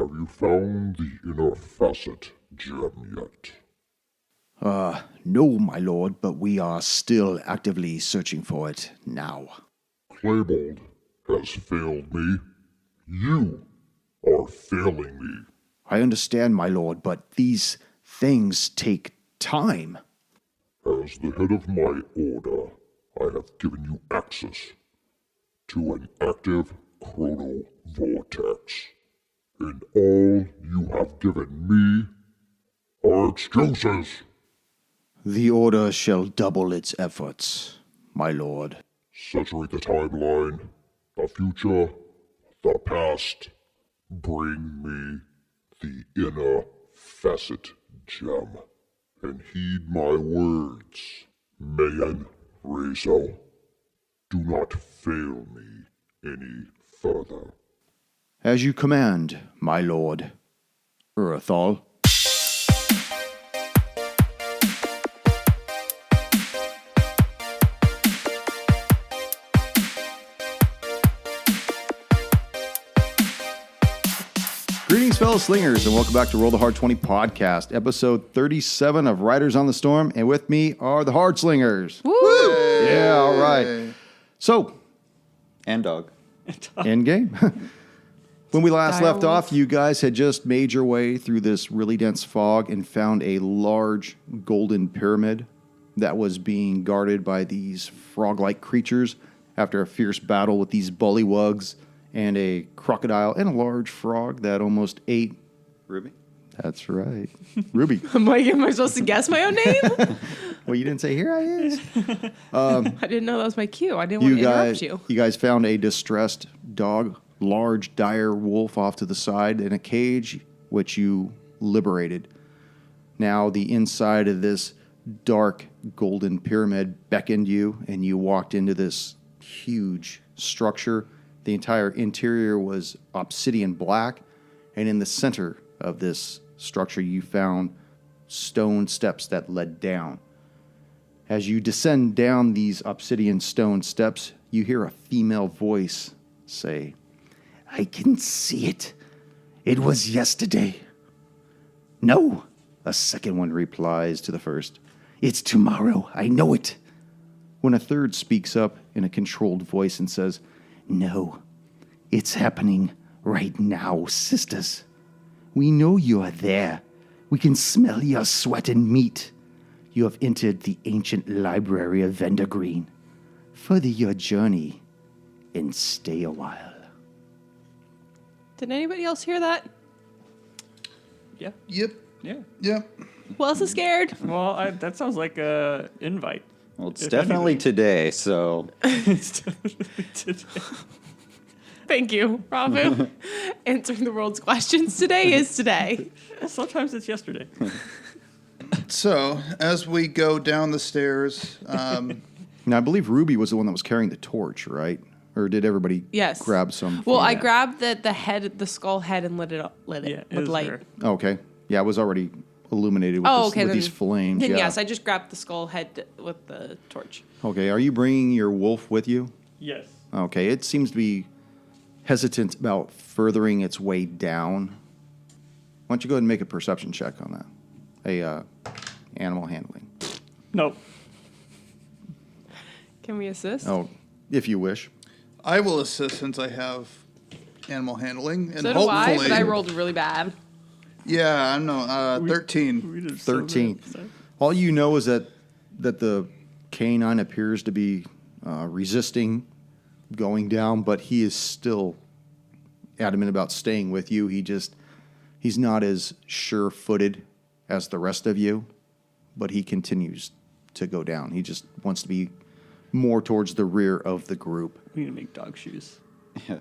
Have you found the inner facet gem yet? No, my lord, but we are still actively searching for it now. Claybold has failed me. You are failing me. I understand, my lord, but these things take time. As the head of my order, I have given you access to an active chrono vortex. And all you have given me are excuses. The order shall double its efforts, my lord. Saturate the timeline, the future, the past. Bring me the inner facet gem. And heed my words, Mayan Rezo. Do not fail me any further. As you command, my lord. Urathal. Greetings, fellow slingers, and welcome back to Roll the Hard 20 podcast, episode 37 of Riders on the Storm, and with me are the Hard Slingers. Woo! Yeah, all right. So, And dog. end game. When we last left Direwolf. off, you guys had just made your way through this really dense fog and found a large golden pyramid that was being guarded by these frog-like creatures after a fierce battle with these bullywugs and a crocodile and a large frog that almost ate. Ruby? That's right. Ruby. Am I supposed to guess my own name? Well, you didn't say here I is. I didn't know that was my cue. I didn't want to interrupt you. You guys found a distressed dog, large, dire wolf off to the side in a cage, which you liberated. Now, the inside of this dark golden pyramid beckoned you, and you walked into this huge structure. The entire interior was obsidian black, and in the center of this structure, you found stone steps that led down. As you descend down these obsidian stone steps, you hear a female voice say, "I can see it. It was yesterday." "No," a second one replies to the first. "It's tomorrow. I know it." When a third speaks up in a controlled voice and says, "No, it's happening right now, sisters. We know you are there. We can smell your sweat and meat. You have entered the ancient library of Vendergreen. Further your journey and stay a while." Did anybody else hear that? Yeah. Yep. Yeah. Yep. Who else is scared? Well, that sounds like a invite. Well, it's If definitely anything. today, so It's definitely today. Thank you, Ravu. Answering the world's questions. Today is today. Sometimes it's yesterday. So as we go down the stairs, Now, I believe Ruby was the one that was carrying the torch, right? Or did everybody Yes. grab some? Well, from I that? grabbed the skull head and lit it Yeah, it with was light. there. Oh, okay. Yeah, it was already illuminated with, Oh, this, okay. with Then, these flames. Then yeah. yes, I just grabbed the skull head with the torch. Okay, are you bringing your wolf with you? Yes. Okay, it seems to be hesitant about furthering its way down. Why don't you go ahead and make a perception check on that? Animal handling. No. Can we assist? Oh, if you wish. I will assist since I have animal handling, and so do I, hopefully, but I rolled really bad. yeah, I know. 13. We did so 13. bad. All you know is that the canine appears to be resisting going down, but he is still adamant about staying with you. He's not as sure-footed as the rest of you, but he continues to go down. He just wants to be more towards the rear of the group. We need to make dog shoes. yeah.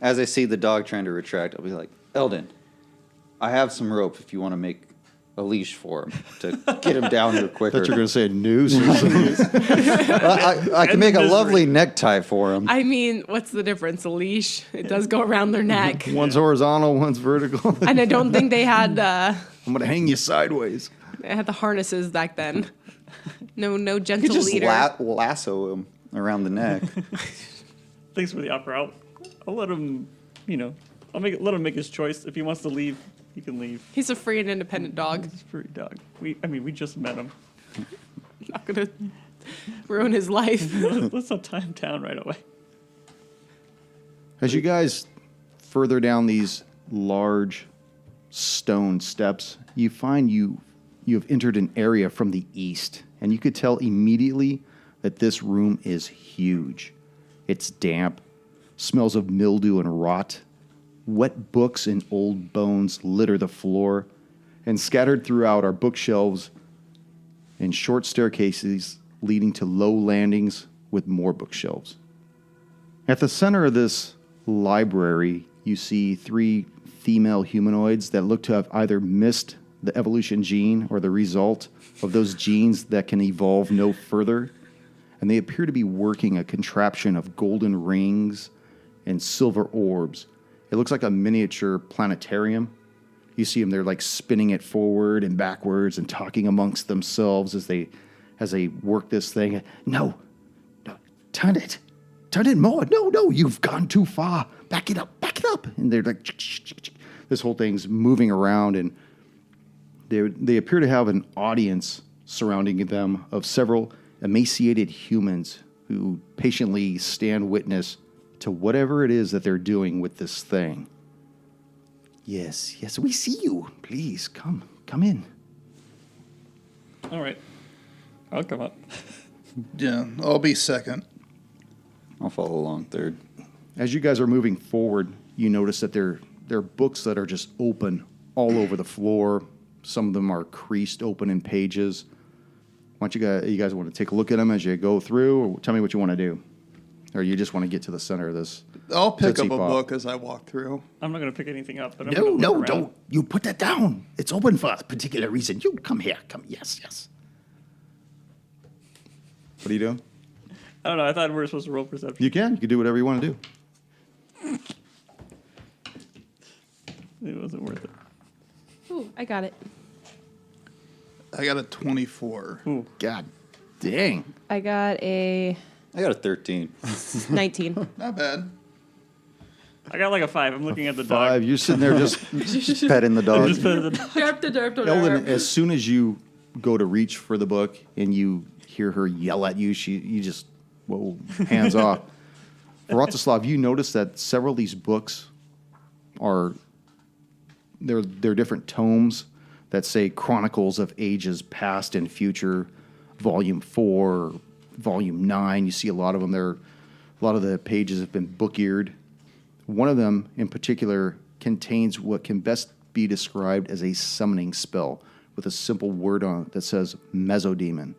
As I see the dog trying to retract, I'll be like, Eldon, I have some rope if you want to make a leash for him to get him down here quicker. That you're going to say a noose. I can make a lovely necktie for him. I mean, what's the difference? A leash, it does go around their neck. One's horizontal, one's vertical. And I don't think they had I'm going to hang you sideways. the harnesses back then. No You gentle could just leader. lasso him around the neck. Thanks for the offer. I'll let him, let him make his choice. If he wants to leave, he can leave. He's a free and independent dog. He's a free dog. We just met him. Not gonna ruin his life. Let's not tie him down right away. As you guys further down these large stone steps, you find you have entered an area from the east, and you could tell immediately that this room is huge. It's damp, smells of mildew and rot. Wet books and old bones litter the floor, and scattered throughout are bookshelves and short staircases leading to low landings with more bookshelves. At the center of this library, you see 3 female humanoids that look to have either missed the evolution gene or the result of those genes that can evolve no further. And they appear to be working a contraption of golden rings and silver orbs. It looks like a miniature planetarium. You see them, they're like spinning it forward and backwards and talking amongst themselves as they work this thing. No, turn it more. No, you've gone too far. Back it up. And they're like, this whole thing's moving around, and they appear to have an audience surrounding them of several emaciated humans who patiently stand witness to whatever it is that they're doing with this thing. Yes, we see you. Please, come in. All right. I'll come up. Yeah, I'll be second. I'll follow along third. As you guys are moving forward, you notice that there are books that are just open all over the floor. Some of them are creased open in pages. Why don't you guys want to take a look at them as you go through, or tell me what you want to do? Or you just want to get to the center of this? I'll pick Tootsie up a Pop. book as I walk through. I'm not going to pick anything up, but I'm No, going to look around. don't. You put that down. It's open for a particular reason. You come here. Come. Yes. What are you doing? I don't know. I thought we were supposed to roll perception. You can do whatever you want to do. It wasn't worth it. Ooh, I got it. I got a 24. Ooh. God dang. I got a I got a 13. 19. Not bad. I got like a 5. I'm looking at the 5. dog. You're sitting there just Petting the dog. Just put the dog. Eldon, as soon as you go to reach for the book and you hear her yell at you, you just, whoa, hands off. Vratislav, you notice that several of these books they're different tomes that say Chronicles of Ages Past and Future, Volume 4, Volume 9. You see a lot of them there. A lot of the pages have been book-eared. One of them in particular contains what can best be described as a summoning spell with a simple word on it that says Mesodemon.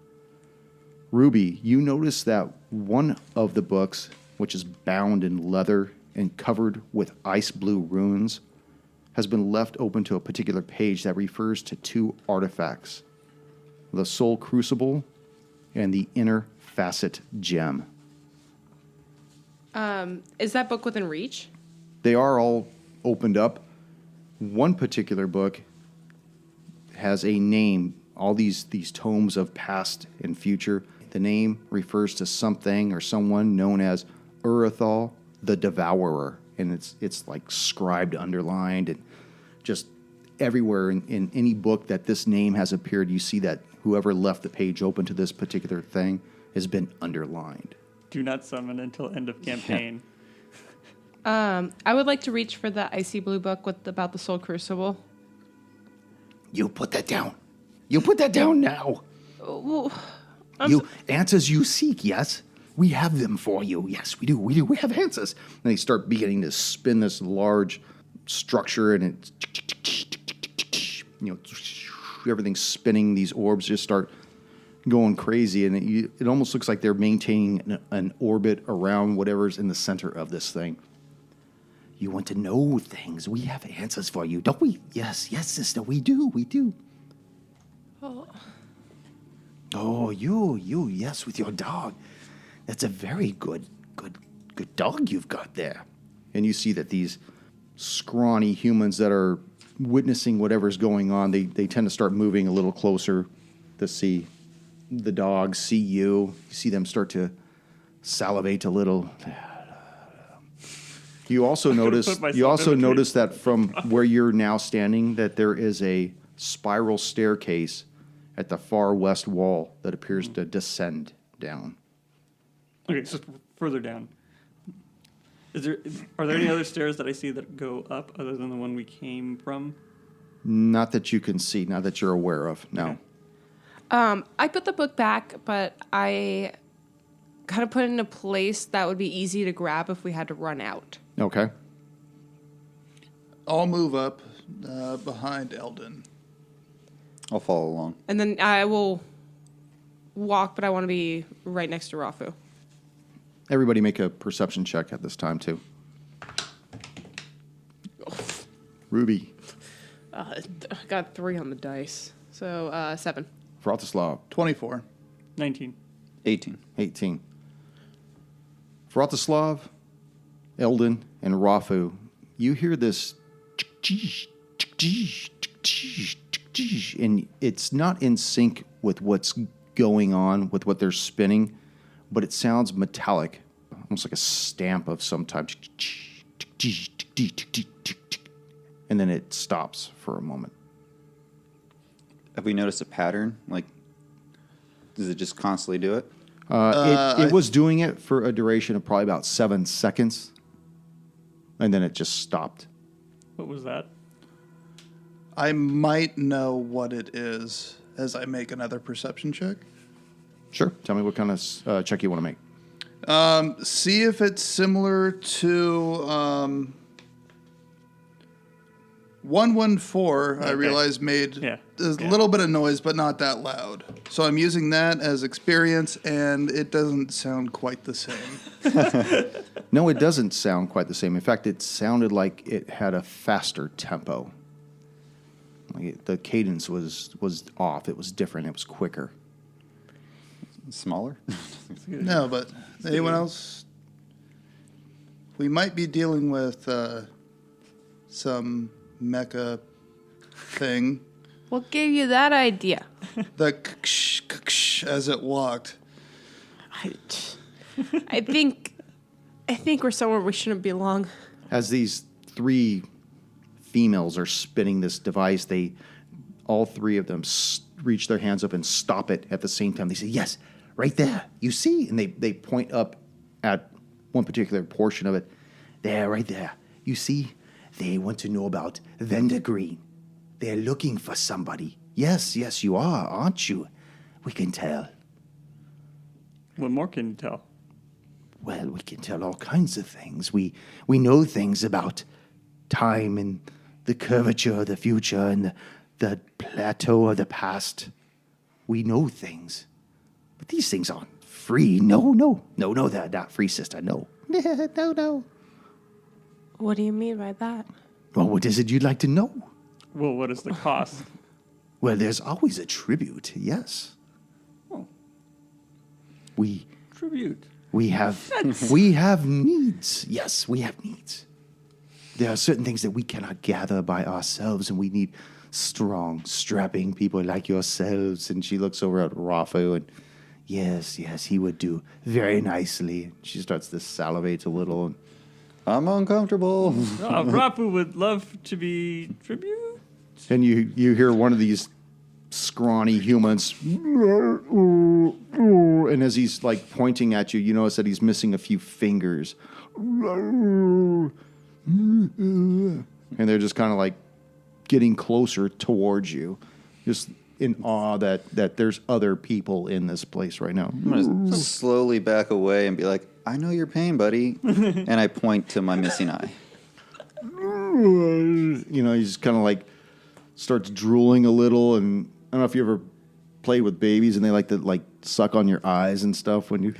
Ruby, you notice that one of the books, which is bound in leather and covered with ice blue runes, has been left open to a particular page that refers to 2 artifacts, the Soul Crucible and the Inner Facet Gem. Is that book within reach? They are all opened up. One particular book has a name, all these tomes of past and future. The name refers to something or someone known as Urethal the Devourer, and it's like scribed, underlined, and just everywhere in any book that this name has appeared, you see that whoever left the page open to this particular thing has been underlined. Do not summon until end of campaign. I would like to reach for the icy blue book about the Soul Crucible. You put that down. You put that down now. Answers you seek, yes? We have them for you. Yes, we do. We have answers. And they start beginning to spin this large structure, and it's, everything's spinning. These orbs just start going crazy, and it almost looks like they're maintaining an orbit around whatever's in the center of this thing. You want to know things. We have answers for you, don't we? Yes, sister, we do. Oh, you, yes, with your dog. That's a very good dog you've got there. And you see that these scrawny humans that are witnessing whatever's going on, they tend to start moving a little closer to see the dog, see you. You see them start to salivate a little. You also notice put myself in between. that from where you're now standing, that there is a spiral staircase at the far west wall that appears to descend down. Okay, so further down. Are there any other stairs that I see that go up other than the one we came from? Not that you can see, not that you're aware of. No. Okay. I put the book back, but I kind of put it in a place that would be easy to grab if we had to run out. Okay. I'll move up behind Eldon. I'll follow along. And then I will walk, but I want to be right next to Rafu. Everybody make a perception check at this time, too. Ruby, I got 3 on the dice. So 7. Vratislav, 24. 19. 18. 18. Vratislav, Eldon, and Rafu, you hear this, and it's not in sync with what's going on, with what they're spinning, but it sounds metallic, almost like a stamp of some type. And then it stops for a moment. Have we noticed a pattern? Like, does it just constantly do it? It was doing it for a duration of probably about 7 seconds, and then it just stopped. What was that? I might know what it is as I make another perception check. Sure. Tell me what kind of check you want to make. See if it's similar to 114. I realized made a little bit of noise, but not that loud. So I'm using that as experience, and it doesn't sound quite the same. No, it doesn't sound quite the same. In fact, it sounded like it had a faster tempo. Like the cadence was off. It was different. It was quicker. Smaller? No, but anyone else? We might be dealing with some mecha thing. What gave you that idea? The ksh as it walked. I think we're somewhere we shouldn't belong. As these 3 females are spinning this device, all 3 of them reach their hands up and stop it at the same time. They say, "Yes, right there. You see?" And they point up at one particular portion of it. "There, right there. You see? They want to know about Vendor Green. They're looking for somebody. Yes, you are, aren't you? We can tell." What more can you tell? Well, we can tell all kinds of things. We know things about time and the curvature of the future and the plateau of the past. We know things. But these things aren't free. No, they're not free, sister. No. No. What do you mean by that? Well, what is it you'd like to know? Well, what is the cost? Well, there's always a tribute, yes. Oh. We Tribute. we have needs. Yes, we have needs. There are certain things that we cannot gather by ourselves, and we need strong, strapping people like yourselves. And she looks over at Rafu, and yes, he would do very nicely. She starts to salivate a little. And I'm uncomfortable. Rafu would love to be tribute. and you hear one of these scrawny humans, and as he's like pointing at you, you notice that he's missing a few fingers. And they're just kind of like getting closer towards you, just in awe that there's other people in this place right now. I'm going to slowly back away and be like, "I know your pain, buddy." And I point to my missing eye. You know, he's kind of like starts drooling a little, and I don't know if you ever play with babies and they like to like suck on your eyes and stuff when you.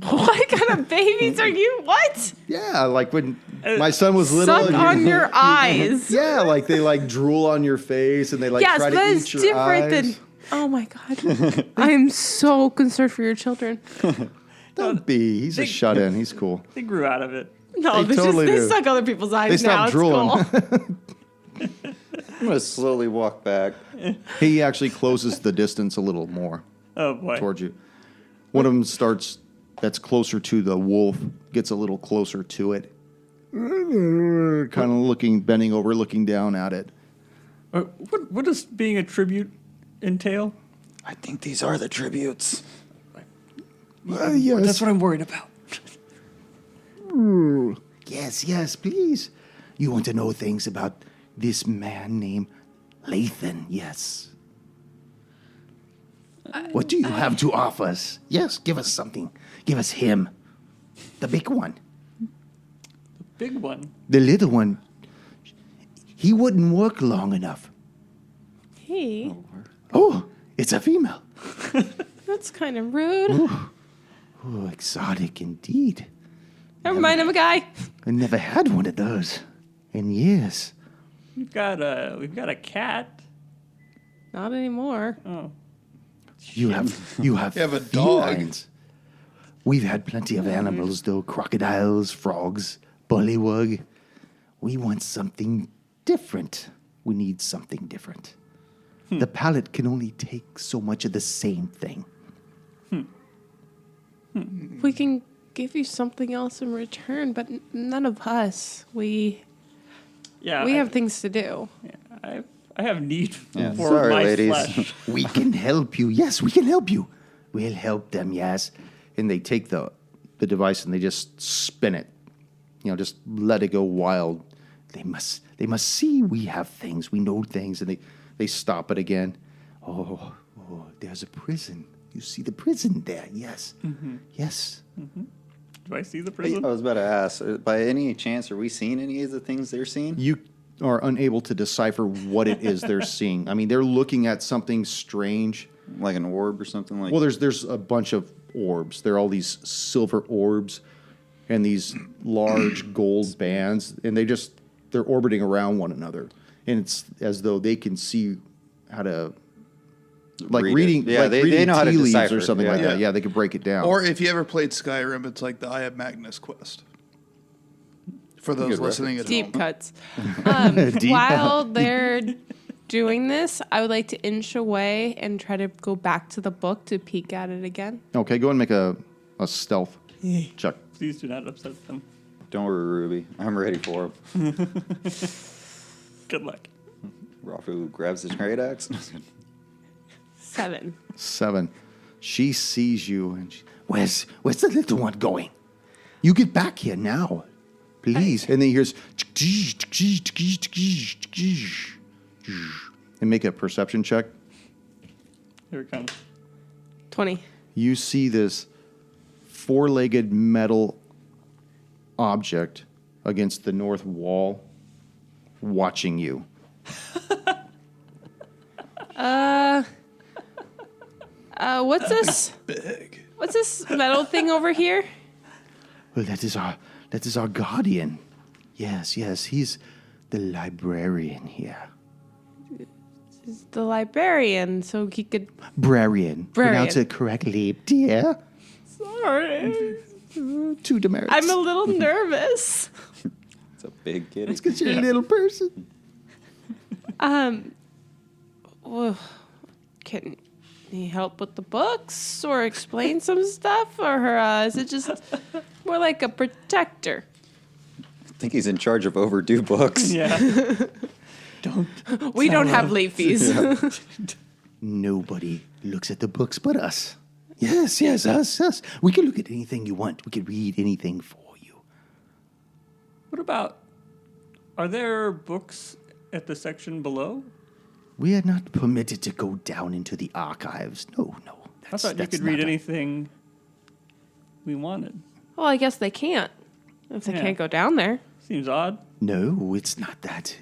What kind of babies are you? What? Yeah, like when my son was little. Suck and on your eyes. Yeah, like they like drool on your face and they like Yes, try to that eat is your different eyes. than. Oh my god, I am so concerned for your children. Don't be. He's a shut-in. He's cool. They grew out of it. No, They they totally just do. suck other people's eyes They now. stop drooling. It's cool. I'm going to slowly walk back. He actually closes the distance a little more Oh boy. towards you. One of them starts, that's closer to the wolf, gets a little closer to it. kind of bending over, looking down at it. What does being a tribute entail? I think these are the tributes. Yes. That's what I'm worried about. Yes, please. You want to know things about this man named Lathan, yes. What do you have to offer us? Yes, give us something. Give us him. The big one. Big one. The little one, he wouldn't work long enough. Hey, Oh, it's a female. that's kind of rude. Oh, exotic indeed. Never mind, I'm a guy. I never had one of those in years. We've got a cat. Not anymore. Oh, You have You have a dog. felines. We've had plenty of animals, though. Crocodiles, frogs, bullywug. We want something different. We need something different. The palate can only take so much of the same thing. We can give you something else in return, but none of us. We yeah. have things to do. I have need Yeah, for sorry, my ladies. flesh. We can help you. Yes, we can help you. We'll help them, yes. And they take the device and they just spin it. You know, just let it go wild. They must see we have things, we know things, and they stop it again. Oh, there's a prison. You see the prison there, yes. Yes. Do I see the I prison? was about to ask, by any chance, are we seeing any of the things they're seeing? You are unable to decipher what it is they're seeing. I mean, they're looking at something strange. Like an orb or something like Well, there's a bunch of orbs. They're all these silver orbs and these large gold bands, and they're orbiting around one another. And it's as though they can see how to like Read it. reading Yeah, like they reading know how to tea leaves decipher or it, something like yeah. that. Yeah, they could break it down. Or if you ever played Skyrim, it's like the Eye of Magnus quest. For those Good listening at Deep home. cuts. Deep While they're doing this, I would like to inch away and try to go back to the book to peek at it again. Okay, go ahead and make a stealth check. Please do not upset them. Don't worry, Ruby. I'm ready for him. Good luck. Rafu grabs his great axe. 7. 7. She sees you and where's the little one going? You get back here now, please. And then he hears and make a perception check. Here it comes. 20. You see this 4-legged metal object against the north wall watching you. What's this? Big. What's this metal thing over here? Well, that is our guardian. Yes, he's the librarian here. He's the librarian, so he could. Brarian. Pronounce it correctly, dear. Sorry. 2 demerits. I'm a little nervous. It's a big kitty. It's because you're a little person. Well, can he help with the books or explain some stuff? Or is it just more like a protector? I think he's in charge of overdue books. Yeah. We don't have late fees. Nobody looks at the books but us. Yes, us. We can look at anything you want. We can read anything for you. What about? Are there books at the section below? We are not permitted to go down into the archives. No. I thought you could read anything we wanted. Well, I guess they can't. If they Yeah. can't go down there. Seems odd. No, it's not that.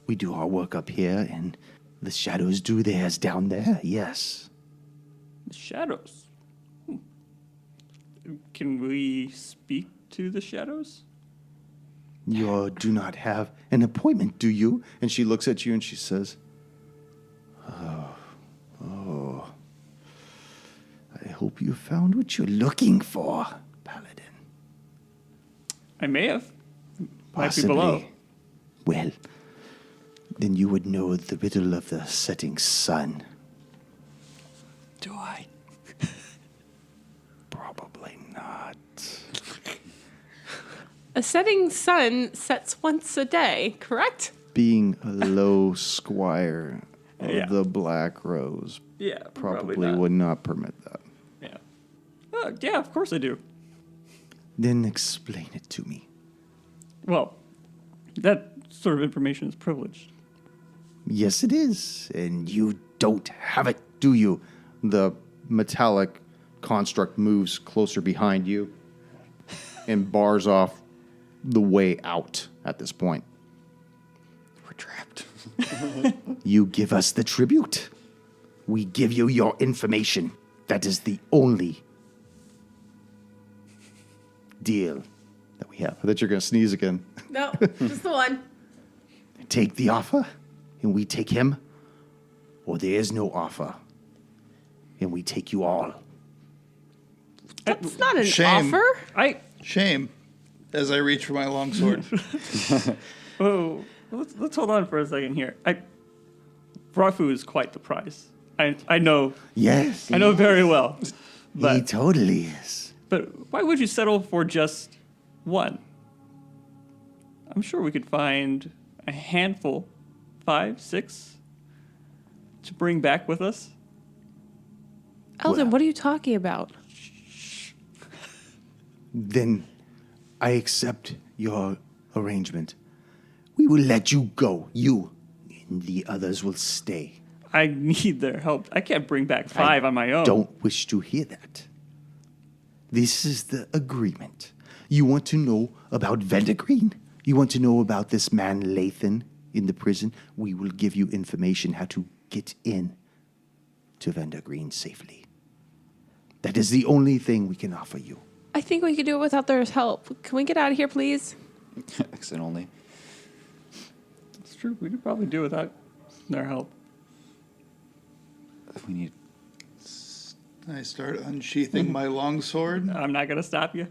We do our work up here, and the shadows do theirs down there, yes. The shadows. Can we speak to the shadows? You do not have an appointment, do you? And she looks at you and she says, Oh. I hope you found what you're looking for, Paladin. I may have. Might Possibly. be below. Well, then you would know the riddle of the setting sun. Do I? Probably not. A setting sun sets once a day, correct? Being a low squire of Yeah. the Black Rose Yeah, probably not. would not permit that. Yeah. Yeah, of course I do. Then explain it to me. Well, that sort of information is privileged. Yes, it is. And you don't have it, do you? The metallic construct moves closer behind you and bars off the way out at this point. We're trapped. You give us the tribute. We give you your information. That is the only deal that we have. I thought you were going to sneeze again. No, just the one. Take the offer, and we take him, or there is no offer, and we take you all. It's not an Shame. offer. Shame. As I reach for my longsword. Oh, let's hold on for a second here. Rafu is quite the prize. I know Yes, I know very well. he But totally is. but why would you settle for just one? I'm sure we could find a handful, 5, 6, to bring back with us. Eldon, what are you talking about? Then I accept your arrangement. We will let you go. You and the others will stay. I need their help. I can't bring back 5 on my own. Don't wish to hear that. This is the agreement. You want to know about Vendagreen? You want to know about this man Lathan in the prison? We will give you information how to get in to Vendagreen safely. That is the only thing we can offer you. I think we could do it without their help. Can we get out of here, please? Accent only. It's true. We could probably do without their help. We need. I start unsheathing my longsword. I'm not gonna stop you.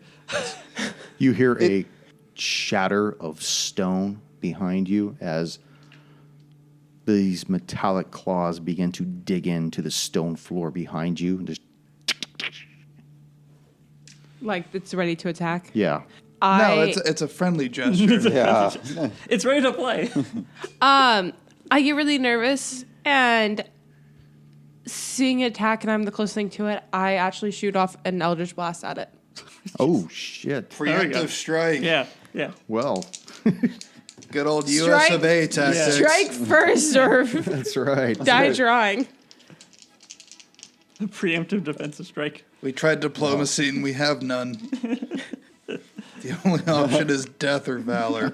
You hear a shatter of stone behind you as these metallic claws begin to dig into the stone floor behind you. Just, Like it's ready to attack. yeah. No, it's a friendly gesture. Yeah. It's ready to play. I get really nervous and seeing it attack and I'm the closest thing to it, I actually shoot off an Eldritch Blast at it. Oh, shit. we go. Preemptive strike. Yeah. Well, Good old US of A tactics. Strike first or that's right. die trying. Preemptive defensive strike. We tried diplomacy and we have none. The only option is death or valor.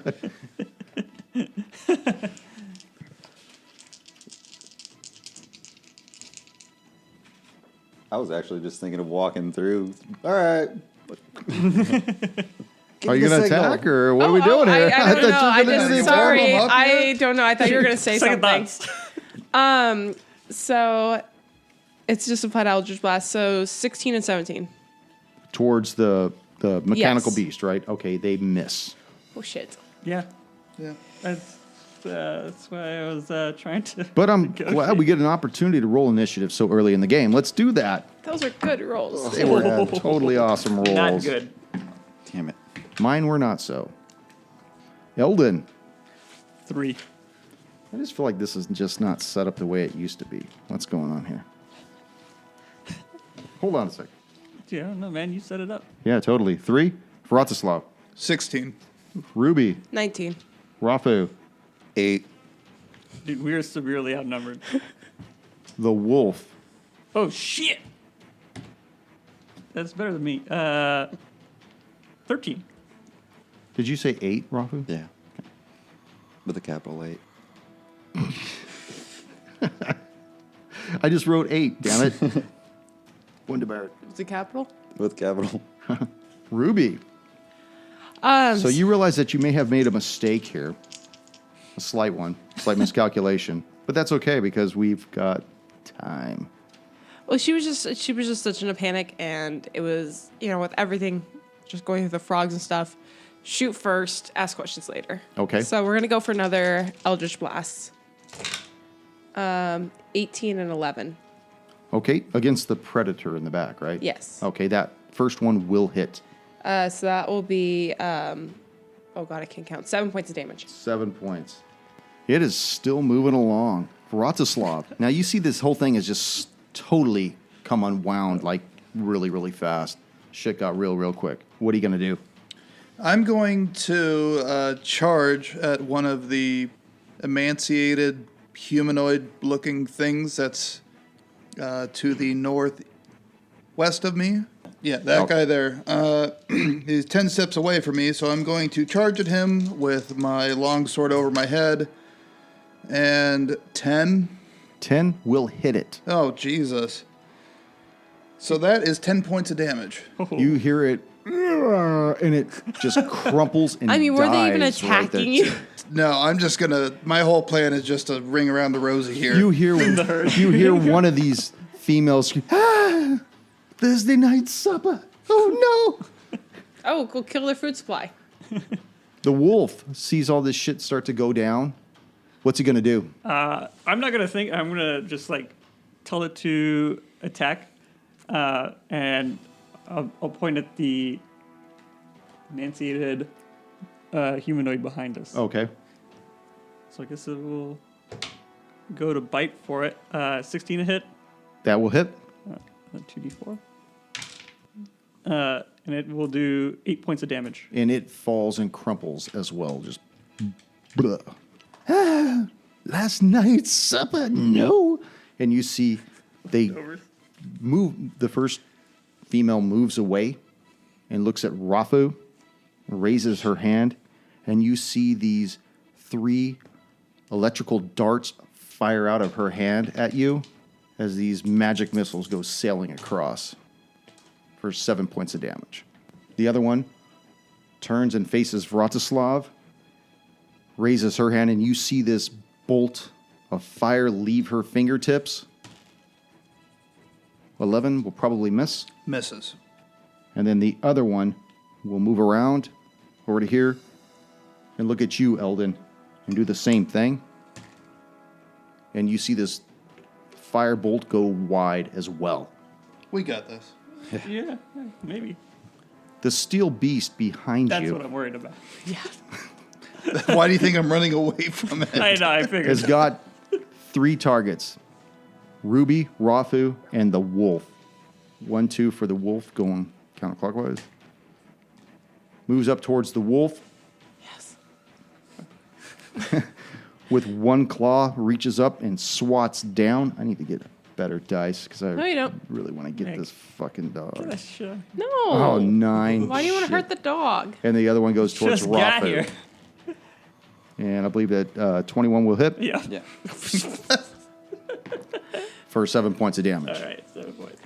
I was actually just thinking of walking through. All right. Are you going to attack or what are we doing here? I don't know. I just sorry. warm 'em up I yet? don't know. I thought you were gonna say Second something. thoughts. So it's just a flat Eldritch Blast. So 16 and 17. Towards the mechanical Yes. beast, right? Okay, they miss. Oh shit. Yeah. Yeah. That's why I was trying to. But I'm negotiate. glad we get an opportunity to roll initiative so early in the game. Let's do that. Those are good rolls. They were totally awesome rolls. Not good. Damn it. Mine were not so. Eldon, 3. I just feel like this is just not set up the way it used to be. What's going on here? Hold on a second. Yeah, I don't know, man. You set it up. Yeah, totally. 3, Vratislav, 16. Ruby, 19. Rafu, 8. Dude, we are severely outnumbered. the wolf. Oh, shit. That's better than me. 13. Did you say 8, Rafu? Yeah. With a capital 8. I just wrote 8, damn it. Wunderbar. Is it capital? With capital. Ruby. So you realize that you may have made a mistake here. A slight one. Slight miscalculation. But that's okay because we've got time. Well, she was just such in a panic, and it was, with everything, just going through the frogs and stuff. Shoot first, ask questions later. Okay. So we're gonna go for another Eldritch Blast. 18 and 11. Okay, against the predator in the back, right? Yes. Okay, that first one will hit. So that will be Oh god, I can't count. 7 points of damage. 7 points. It is still moving along. Vratislav. Now you see this whole thing has just totally come unwound like really, really fast. Shit got real quick. What are you going to do? I'm going to charge at one of the emaciated humanoid-looking things that's to the northwest of me. Yeah, that guy there. He's 10 steps away from me, so I'm going to charge at him with my long sword over my head. And 10. 10 will hit it. Oh, Jesus. So that is 10 points of damage. You hear it, and it just crumples and I mean, were they even dies right there. attacking you? No, I'm just going to... My whole plan is just to ring around the rosy here. You hear one of these females scream, "Ah! Thursday night supper! Oh no!" Oh, go kill their food supply. The wolf sees all this shit start to go down. What's he gonna do? I'm not gonna think. I'm gonna just like tell it to attack, and I'll point at the emaciated humanoid behind us. Okay. So I guess it will go to bite for it. 16 a hit, That will hit. 2d4, and it will do 8 points of damage. And it falls and crumples as well. Just blah. Ah, last night's supper, no. And you see they move. The first female moves away and looks at Rafu, raises her hand, and you see these 3 electrical darts fire out of her hand at you as these magic missiles go sailing across for 7 points of damage. The other one turns and faces Vratislav, raises her hand, and you see this bolt of fire leave her fingertips. 11 will probably miss. Misses. And then the other one will move around over to here and look at you, Eldon, and do the same thing. And you see this fire bolt go wide as well. We got this. Yeah, maybe. The steel beast behind That's you what I'm worried about. Why do you think I'm running away from it? I know. I figured. has got 3 targets. Ruby, Rafu, and the wolf. 1, 2 for the wolf going counterclockwise. Moves up towards the wolf. Yes. With 1 claw, reaches up and swats down. I need to get better dice because I No, you don't. really want to get Nick. this fucking dog. Gosh, No. Oh, 9. Why do you want to Shit. hurt the dog? And the other one goes towards just got Rafu. here. And I believe that 21 will hit Yeah. Yeah. for 7 points of damage. All right. 7 points.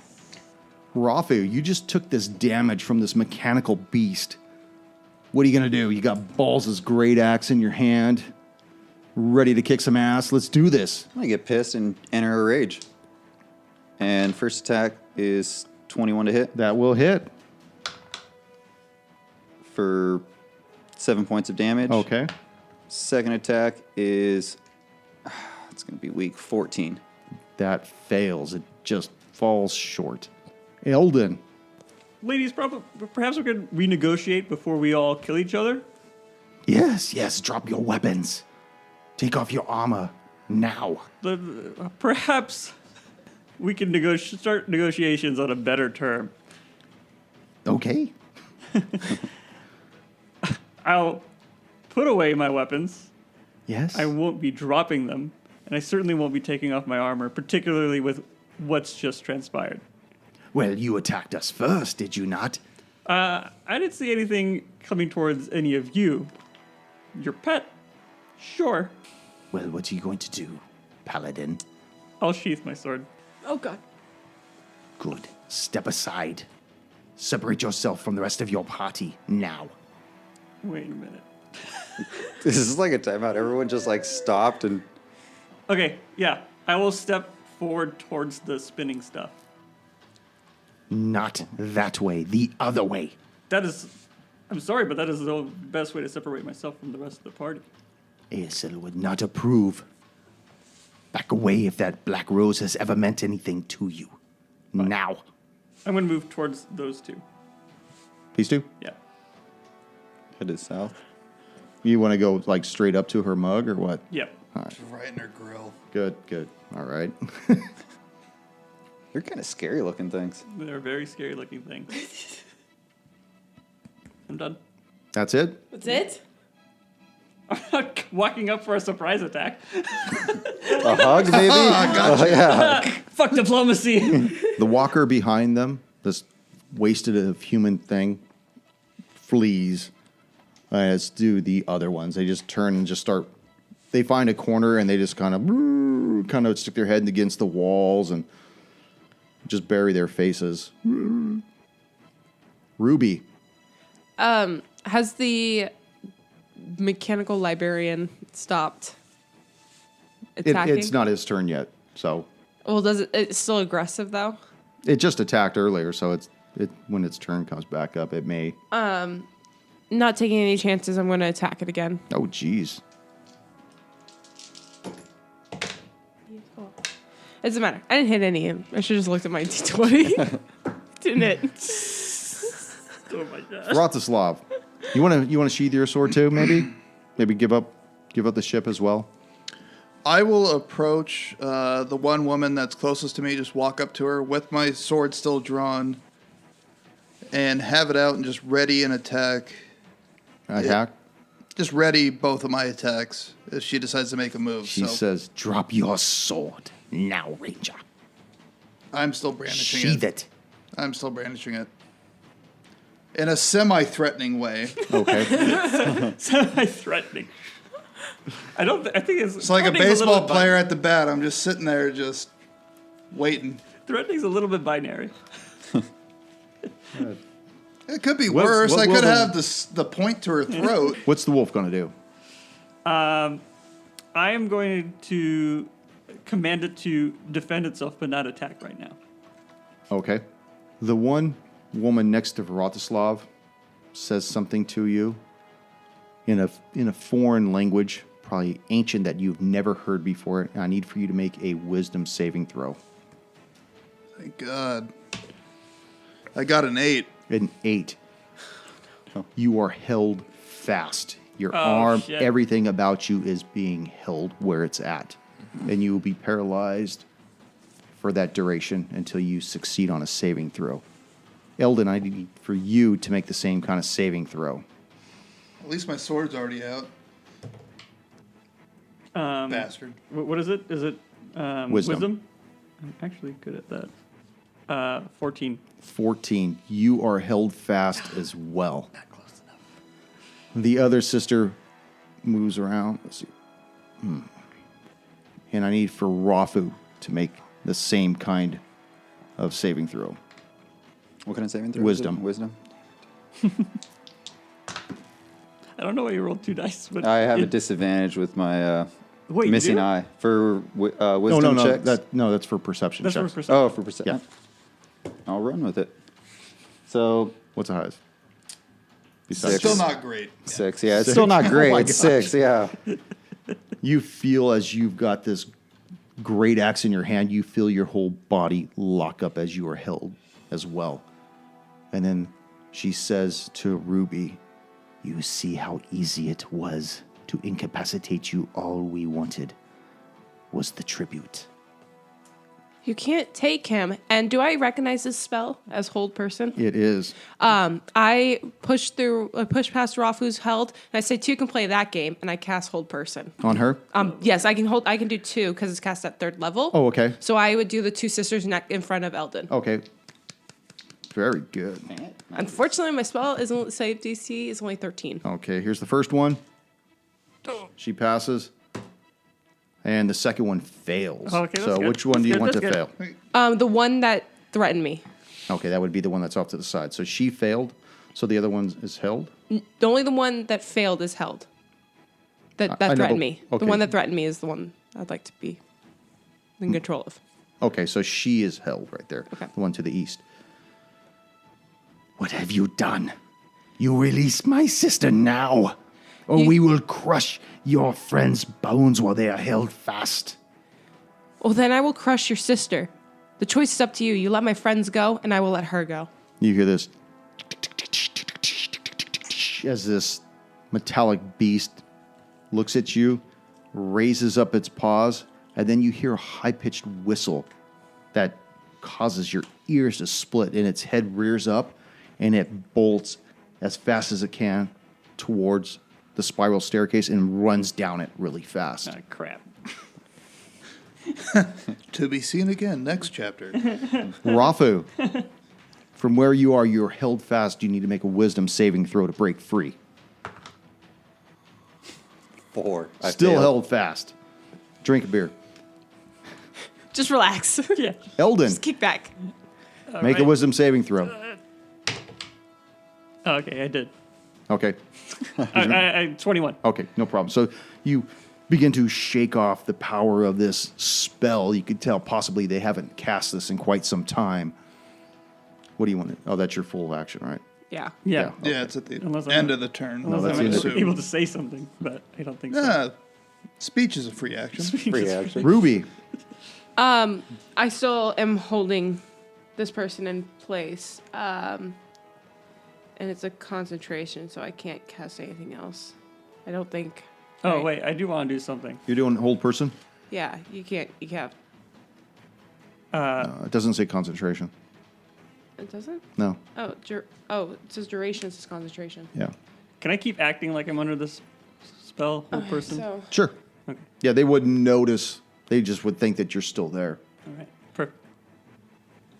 Rafu, you just took this damage from this mechanical beast. What are you going to do? You got Balls' great axe in your hand, ready to kick some ass. Let's do this. I'm gonna get pissed and enter a rage. And first attack is 21 to hit That will hit. for 7 points of damage. Okay. Second attack is it's gonna be weak. 14. That fails. It just falls short. Eldon. Ladies, perhaps we could renegotiate before we all kill each other. Yes, drop your weapons. Take off your armor now. Perhaps we can start negotiations on a better term. Okay. I'll put away my weapons. Yes. I won't be dropping them, and I certainly won't be taking off my armor, particularly with what's just transpired. Well, you attacked us first, did you not? I didn't see anything coming towards any of you. Your pet? Sure. Well, what are you going to do, Paladin? I'll sheath my sword. Oh god. Good. Step aside. Separate yourself from the rest of your party now. Wait a minute. This is like a timeout. Everyone just like stopped and Okay, yeah. I will step forward towards the spinning stuff. Not that way, the other way. That is... I'm sorry, but that is the best way to separate myself from the rest of the party. Aesel would not approve. Back away if that black rose has ever meant anything to you. Now. I'm going to move towards those two. These two? Yeah. headed south. You want to go like straight up to her mug or what? Yep. Right in her grill. Good. All right. They're kind of scary looking things. They're very scary looking things. I'm done. That's it? That's it? I'm not walking up for a surprise attack. A hug, maybe? Oh, yeah. Fuck diplomacy. The walker behind them, this wasted of human thing, flees, as do the other ones. They just turn and just start. They find a corner and they just kind of stick their head against the walls and just bury their faces. Ruby, Has the mechanical librarian stopped attacking? it's not his turn yet, so Well, it's still aggressive though? it just attacked earlier. So when its turn comes back up, it may. Not taking any chances. I'm going to attack it again. Oh, jeez. It doesn't matter. I didn't hit any. I should have just looked at my D20. Didn't it? Oh my god. Vratislav, you want to sheath your sword too? Maybe give up the ship as well. I will approach the one woman that's closest to me, just walk up to her with my sword still drawn, and have it out and just ready an attack. Attack. Just ready both of my attacks if she decides to make a move. She says, "Drop your sword now, Ranger. I'm still brandishing Sheath it. it." I'm still brandishing it. In a semi-threatening way. Okay. Semi-threatening. I think it's... It's like a threatening's baseball little bit player at the bat. I'm just sitting there just waiting. Threatening's a little bit binary. It could be What- worse. what I will could the- have the point to her throat. What's the wolf going to do? I am going to command it to defend itself but not attack right now. Okay. The one woman next to Vratislav says something to you in a foreign language, probably ancient that you've never heard before. And I need for you to make a wisdom saving throw. Thank God. I got an 8. An 8. You are held fast. Your Oh, arm, shit. everything about you is being held where it's at. And you will be paralyzed for that duration until you succeed on a saving throw. Eldon, I need for you to make the same kind of saving throw. At least my sword's already out. Bastard. What is it? Is it Wisdom. I'm actually good at that. 14. 14. You are held fast as well. Not close enough. The other sister moves around. Let's see. And I need for Rafu to make the same kind of saving throw. What kind of saving throw? Wisdom. Wisdom. I don't know why you rolled 2 dice, but I have a disadvantage with my Wait, you missing do? eye for wisdom no. checks. That's for perception That's checks. for perception. Oh, for percent. Yeah. I'll run with it. So What's the highest? Six. Still not great. 6. Yeah, it's Six. still not great. Oh my It's gosh. 6. Yeah. You feel as you've got this great axe in your hand, you feel your whole body lock up as you are held as well. And then she says to Ruby, "You see how easy it was to incapacitate you. All we wanted was the tribute." You can't take him. And do I recognize this spell as hold person? It is. I push past Rafu's held, and I say 2 can play that game, and I cast hold person. On her? Yes, I can do 2 because it's cast at 3rd level. Oh, okay. So I would do the 2 sisters in front of Eldon. Okay. Very good. Unfortunately, my spell isn't save DC is only 13. Okay, here's the first one. She passes. And the second one fails. Okay, that's so good. which one That's do you good, want to that's fail? The one that threatened me. Okay, that would be the one that's off to the side. So she failed. So the other one is held. Only the one that failed is held. That I know, threatened me. okay. The one that threatened me is the one I'd like to be in control of. Okay, so she is held right there. Okay. The one to the east. What have you done? You release my sister now, or we will crush your friend's bones while they are held fast. Well, then I will crush your sister. The choice is up to you. You let my friends go, and I will let her go. You hear this as this metallic beast looks at you, raises up its paws, and then you hear a high-pitched whistle that causes your ears to split, and its head rears up, and it bolts as fast as it can towards the spiral staircase and runs down it really fast. Ah, crap. To be seen again next chapter. Rafu, from where you are, you're held fast. You need to make a wisdom saving throw to break free. 4. I Still failed. held fast. Drink a beer. Just relax. Yeah. Eldon, Just kick back. make a right. wisdom saving throw. Oh, okay, I did. Okay. 21. Okay, no problem. So you begin to shake off the power of this spell. You could tell possibly they haven't cast this in quite some time. What do you want to... Oh, that's your full action, right? Yeah. Yeah. Yeah, it's at the Unless I'm end not- of the turn. Unless that's I'm the end of assume. able to say something, but I don't think so. Yeah, speech is a free action. Free action. Ruby. I still am holding this person in place. And it's a concentration, so I can't cast anything else. I don't think. Oh, right? wait, I do want to do something. You're doing hold person? Yeah, you can't. You can't. It doesn't say concentration. It doesn't? No. Oh, it says duration, it says concentration. Yeah. Can I keep acting like I'm under this spell, whole person? So, Sure. Okay. Yeah, they wouldn't notice. They just would think that you're still there. All right. Perfect.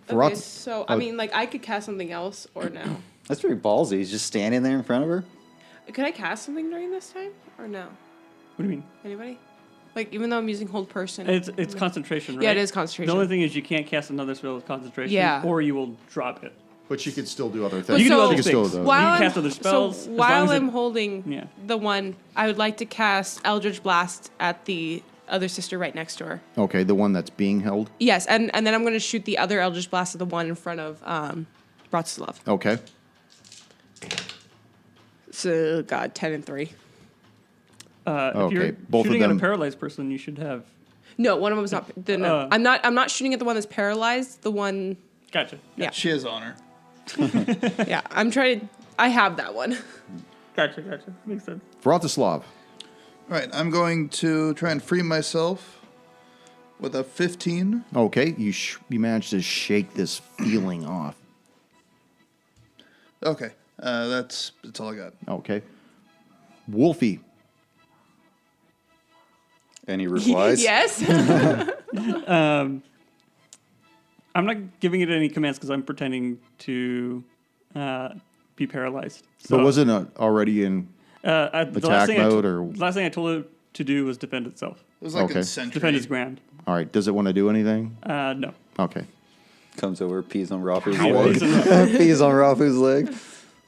Farat- okay, so I oh. mean, like, I could cast something else or no. That's pretty ballsy. He's just standing there in front of her. Could I cast something during this time or no? What do you mean? Anybody? Like, even though I'm using hold person. It's concentration, right? Yeah, it is concentration. The only thing is you can't cast another spell with concentration, Yeah. or you will drop it. But you could still do other Well, things. You can do so- other You can still things. do- While you I'm, can cast other spells. So as while long as I'm it- holding Yeah. the one, I would like to cast Eldritch Blast at the other sister right next to her. Okay, the one that's being held. Yes, and then I'm going to shoot the other Eldritch Blast at the one in front of Bratislav. Okay. So, God, 10 and 3. If Okay, you're both of shooting at them- a paralyzed person, you should have. No, one of them is not. No, I'm not shooting at the one that's paralyzed. The one, Gotcha. yeah, She is on her. yeah. I'm trying. I have that one. Gotcha. Makes sense. Vratislav. Right, I'm going to try and free myself with a 15. Okay, you managed to shake this feeling off. Okay, that's all I got. Okay. Wolfie. Any replies? Yes. I'm not giving it any commands because I'm pretending to be paralyzed. So wasn't it already in... the attack mode, or- last thing I told it to do was defend itself, It was like Okay. in Sentry. defend its ground. All right, does it want to do anything? No. Okay. Comes over, pees on Rafu's Coward. leg. Pees on Rafu's leg.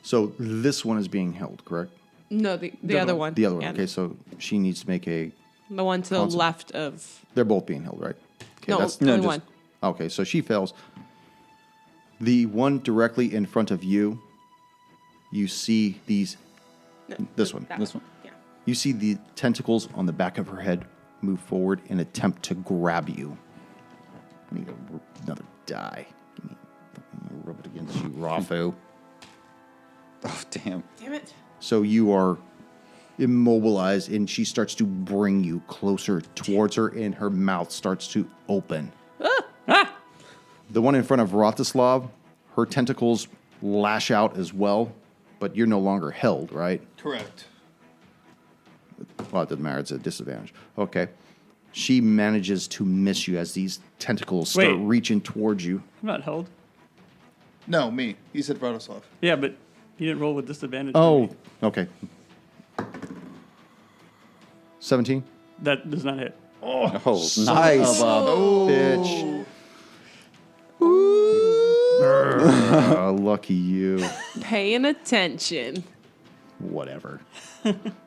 So this one is being held, correct? No, the The other other one. The other one. Yeah, Okay, so she needs to make a... The one to the Concept. left of. They're both being held, right? Okay, No, that's... only just- one. Okay, so she fails. The one directly in front of you, you see these... This one. That This one. Yeah. You see the tentacles on the back of her head move forward and attempt to grab you. I need another die. Give me, rub it against you, Rafu. Oh, damn. Damn it. So you are immobilized, and she starts to bring you closer towards her, and her mouth starts to open. The one in front of Vratislav, her tentacles lash out as well, but you're no longer held, right? Correct. Well, it doesn't matter. It's a disadvantage. Okay. She manages to miss you as these tentacles start Wait. reaching towards you. I'm not held. No, me. He said Vratislav. Yeah, but you didn't roll with disadvantage. Oh, okay. 17? That does not hit. Oh, nice. Bitch. Lucky you. Paying attention. Whatever.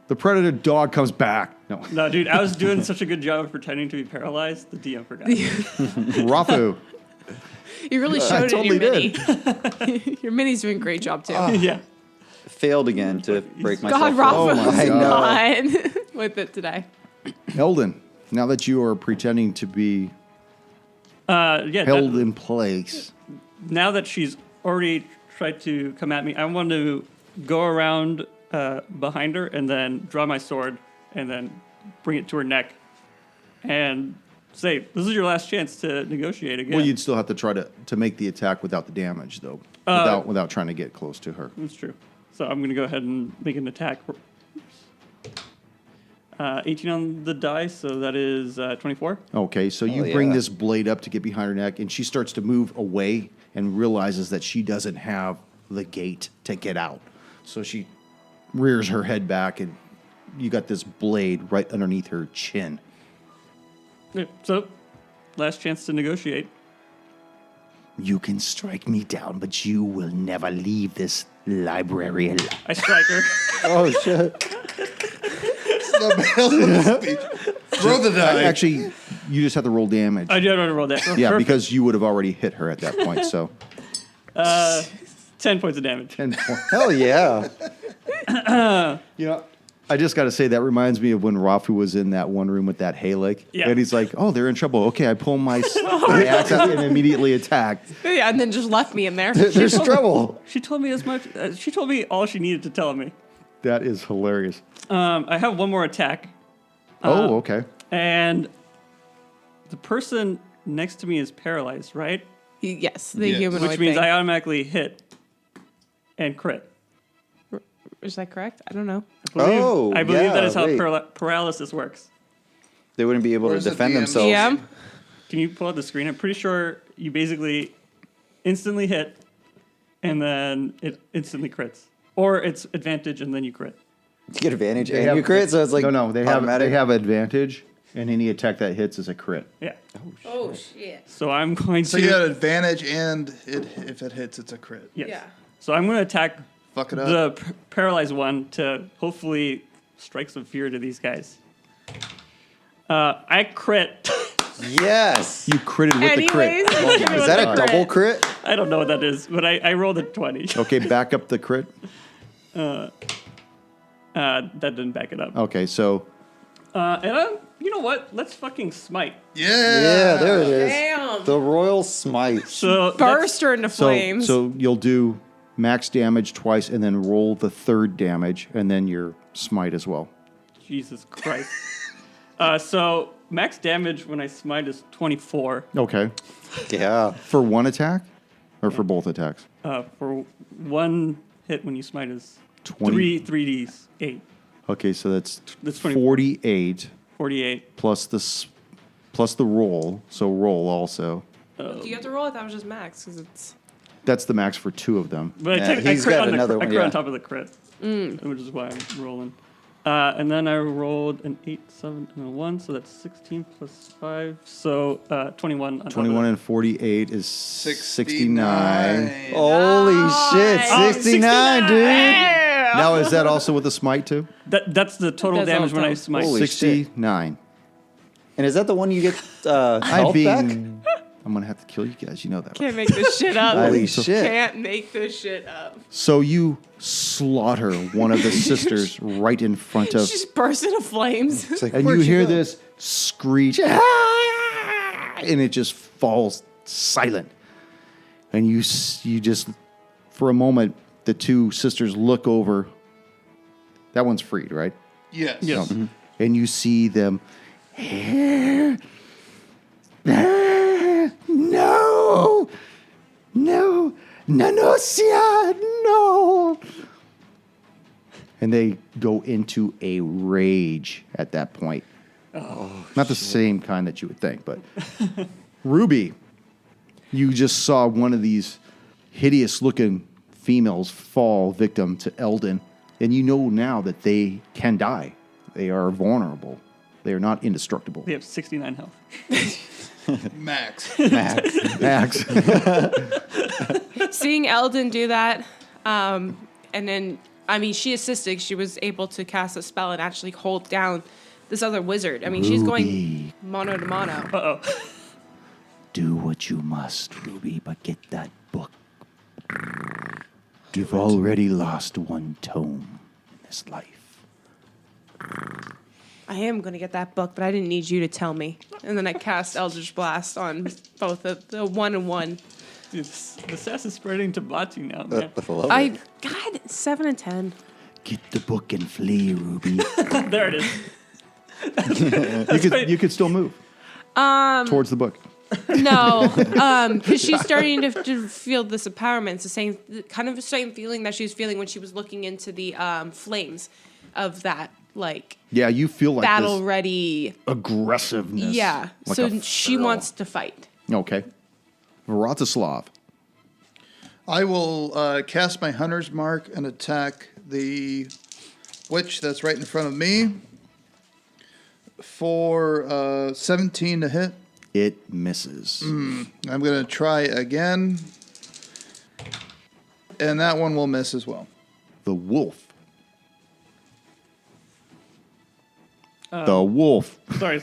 The predator dog comes back. No. No, dude, I was doing such a good job of pretending to be paralyzed. The DM forgot. Rafu. You really showed it in your totally mini. Your mini's doing a great job too. Yeah. Failed again to break myself. God, up. Rafa Oh my was God. not with it today. Eldon, now that you are pretending to be Yeah. held that- in place, now that she's already tried to come at me, I want to go around behind her and then draw my sword and then bring it to her neck and say, "This is your last chance to negotiate again." Well, you'd still have to try to make the attack without the damage, though, without trying to get close to her. That's true. So I'm going to go ahead and make an attack. 18 on the die, so that is 24. Okay, so you Oh, bring yeah. this blade up to get behind her neck, and she starts to move away and realizes that she doesn't have the gate to get out. So she rears her head back, and you got this blade right underneath her chin. Yeah, so, last chance to negotiate. You can strike me down, but you will never leave this library alive. I strike her. Oh shit! Throw the die. Actually, you just have to roll damage. I did want to roll that. Yeah, Perfect. because you would have already hit her at that point. So 10 points of damage. 10 points. Hell yeah! You know, I just got to say that reminds me of when Rafu was in that one room with that Halek, Yeah. and he's like, "Oh, they're in trouble. Okay, I pull my axe out and immediately attack." Yeah, and then just left me in there. There's trouble. She told me as much. She told me all she needed to tell me. That is hilarious. I have one more attack, Oh, okay. and the person next to me is paralyzed, right? Yes, the Yes. humanoid Which means thing. I automatically hit and crit. Is that correct? I don't know. I believe that is how wait. paralysis works. They wouldn't be able Where's to the defend DM? themselves. DM? Can you pull up the screen? I'm pretty sure you basically instantly hit, and then it instantly crits, or it's advantage and then you crit. You get advantage They and have- you crit, so it's like no, they automatic. have advantage, and any attack that hits is a crit. Yeah. Oh, shit. So I'm going So to. you got advantage, and if it hits, it's a crit. Yes. Yeah. So I'm going to attack Fuck it up. the paralyzed one to hopefully strike some fear to these guys. I crit. Yes. You critted with the crit. Anyways, give me Is with that the a double crit? I don't know what that is, but I rolled a 20. Okay, back up the crit. That didn't back it up. Okay, so You know what? Let's fucking smite. Yeah. Yeah, there it is. Damn. The Royal Smite. So Burst her into so flames. so you'll do max damage twice, and then roll the third damage, and then your smite as well. Jesus Christ. So max damage when I smite is 24. Okay, Yeah. for one attack, or for both attacks. For one hit when you smite is 20. 3Ds, 8. Okay, so that's That's 24. 48 48. plus plus the roll. So roll also. Do you have to roll it? That was just max because it's. That's the max for two of them. But Yeah, I he's crit got on another I one, crit yeah. on top of the crit, which is why I'm rolling. And then I rolled an 8, 7, and a 1, so that's 16 plus 5, so 21 on top of 21 that. and 48 is 69. Holy shit. Oh, 69, dude. Now, is that also with the smite too? That's the total That's damage all when I total. smite. Holy shit. 69. And is that the one you get health back? I'm going to have to kill you guys. You know that. Right? Can't make this shit up. Holy shit. Can't make this shit up. So you slaughter one of the sisters right in front of, She just burst into flames. It's like, and where'd you she hear go? this screech, "Ah!" and it just falls silent. And you just, for a moment, the two sisters look over. That one's freed, right? Yes. Yes. And you see them. No, no, Nanosia, no. And they go into a rage at that point. Not the same kind that you would think, but Ruby, you just saw one of these hideous looking females fall victim to Eldon, and you know now that they can die. They are vulnerable. They are not indestructible. They have 69 health. Max. Max. Seeing Eldon do that, and then, I mean, she assisted. She was able to cast a spell and actually hold down this other wizard. I mean, she's going Ruby. mono to mono. Uh-oh. Do what you must, Ruby, but get that book. You've already lost one tome in this life. I am going to get that book, but I didn't need you to tell me. And then I cast Eldritch Blast on both the 1 and 1. Dude, the sass is spreading to Batu now, man. I love I it. God 7 and 10. Get the book and flee, Ruby. There it is. you could still move towards the book. No, because she's starting to feel this empowerment. It's the same kind of the same feeling that she was feeling when she was looking into the flames of that like Yeah, you feel like battle this ready. aggressiveness. Yeah, like so a she feral. wants to fight. Okay. Vratislav. I will cast my hunter's mark and attack the witch that's right in front of me for 17 to hit. It misses. I'm going to try again. And that one will miss as well. The wolf. The wolf. Sorry.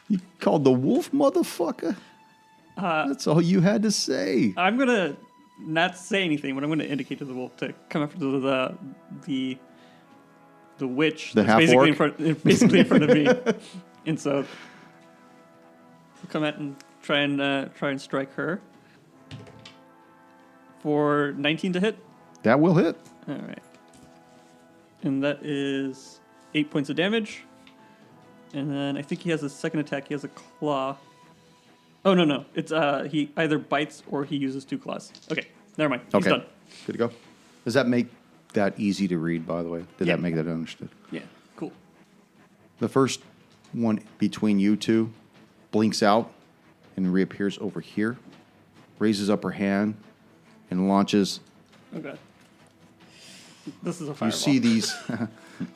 You called the wolf, motherfucker? That's all you had to say. I'm gonna not say anything, but I'm gonna indicate to the wolf to come after the witch The that's basically half-orc? basically in front of me, and so we'll come out and try and strike her for 19 to hit. That will hit. All right, and that is 8 points of damage, and then I think he has a second attack. He has a claw. Oh no! It's he either bites or he uses 2 claws. Okay, never mind. He's Okay. done. Good to go. Does that make that easy to read, by the way? Did Yeah. that make that understood? Yeah, cool. The first one between you two blinks out and reappears over here, raises up her hand, and launches. Okay. This is a fireball.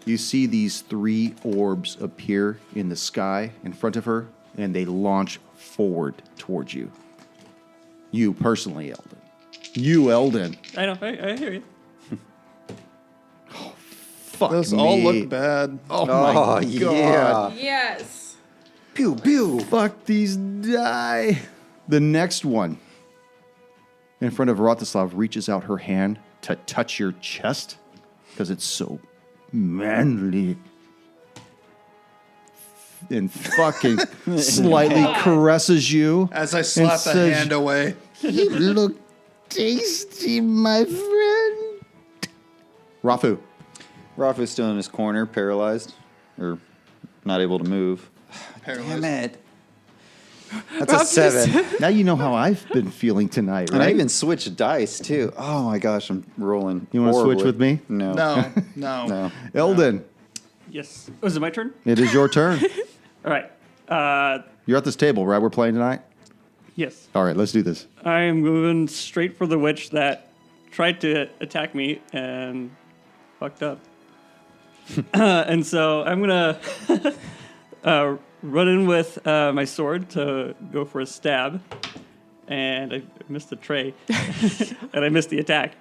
You see these 3 orbs appear in the sky in front of her, and they launch forward towards you. You personally, Eldon. You, Eldon. I know. I hear you. Fuck Those me. all look bad. Oh my god. yeah. Yes. Pew pew. Fuck these die. The next one in front of Vratislav reaches out her hand to touch your chest because it's so manly. And fucking slightly caresses you. As I slap the says- hand away. You look tasty, my friend. Rafu. Rafu's still in his corner, paralyzed, or not able to move. Paralyzed. Damn it. That's a 7. Now you know how I've been feeling tonight, And I right? even switched dice, too. Oh, my gosh, I'm rolling. You wanna switch horribly. with me? No. No. No. Eldon, Yes. Oh, is it my turn? it is your turn. All right. You're at this table, right? We're playing tonight? Yes. All right, let's do this. I am moving straight for the witch that tried to attack me and fucked up. And so I'm gonna run in with my sword to go for a stab, and I missed the tray, and I missed the attack,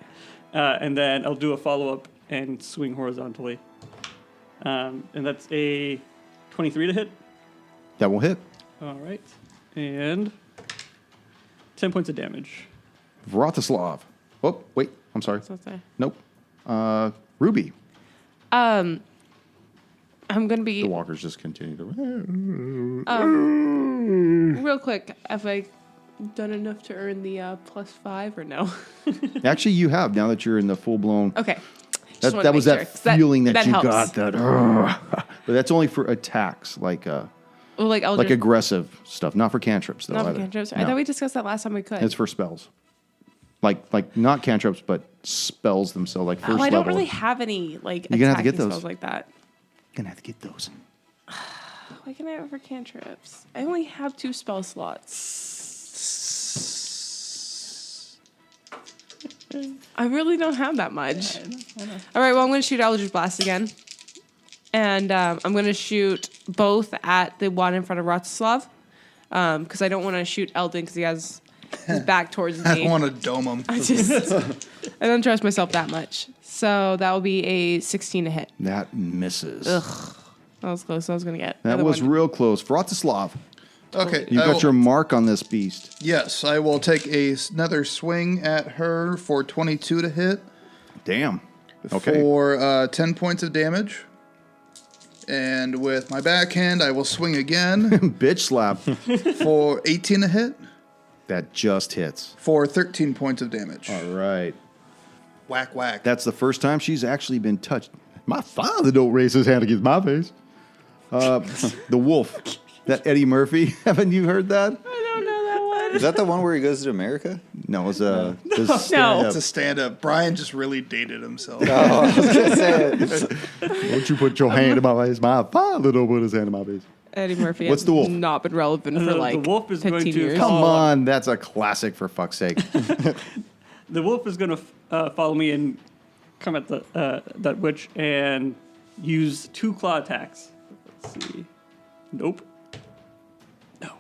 and then I'll do a follow up and swing horizontally, and that's a 23 to hit. That will hit. All right, and 10 points of damage. Vratislav. Oh, wait. I'm sorry. What's that? Nope. Ruby. I'm gonna be The walkers just continue to. real quick. Have I done enough to earn the +5 or no? Actually, you have now that you're in the full blown. Okay. Just wanted That to was make that sure, 'cause feeling that you helps. got. That. But that's only for attacks, like Well, like I'll like just, aggressive stuff, not for cantrips though. not for either. cantrips. I No. thought we discussed that last time we could. It's for spells. Like not cantrips, but spells themselves, like first I level. don't really have any like You're gonna have to get attacking those. spells like that. Gonna have to get those. Why can I have it for cantrips? I only have 2 spell slots. I really don't have that much. All right, well, I'm going to shoot Eldritch Blast again. And I'm going to shoot both at the one in front of Rostislav. Because I don't want to shoot Eldon because he has his back towards I me. don't want to dome him. I don't trust myself that much. So that will be a 16 to hit. That misses. That was close. I was going to get That another was one. real close. Vratislav, Okay. you I got will- your mark on this beast. Yes, I will take another swing at her for 22 to hit Damn. Okay. for 10 points of damage. And with my backhand, I will swing again Bitch slap. for 18 to hit That just hits. for 13 points of damage. All right. Whack, whack. That's the first time she's actually been touched. My father don't raise his hand against my face. The wolf. That Eddie Murphy. Haven't you heard that? I don't know that Is that the one where he goes to America? No, it's a No. It's a stand-up. Brian just really dated himself. Don't you put your hand in my face. My father don't put his hand in my face. Eddie Murphy. What's has the wolf? Not been relevant for The like wolf is 15 going to years. Come follow- on, that's a classic for fuck's sake. The wolf is going to follow me and come at that witch and use 2 claw attacks. Let's see. Nope.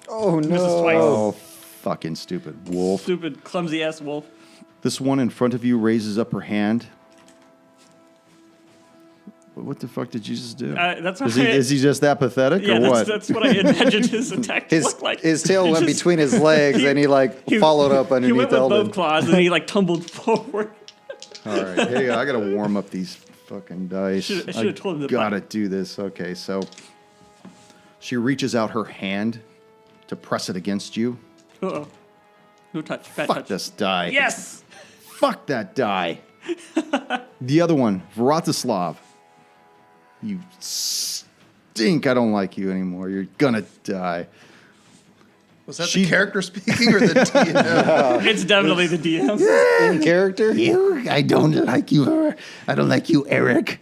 Oh, Misses no. twice. Oh, fucking stupid wolf. Stupid, clumsy ass wolf. This one in front of you raises up her hand. What the fuck did you just do? That's Is he just that pathetic Yeah, or what? that's what I imagined his attack to His, look like. his tail went Just- between his legs, and he followed up He underneath went with Eldon. both claws and he tumbled forward. All right, here you go. I gotta warm up these fucking dice. I should've told him to Gotta do this. Okay, so she reaches out her hand to press it against you. Uh-oh. No touch. Bad Fuck touch. this die. Yes! Fuck that die. The other one, Vratislav. You stink. I don't like you anymore. You're gonna die. Was that the character speaking or the DM? It's definitely the DM. In character? I don't like you. I don't like you, Eric.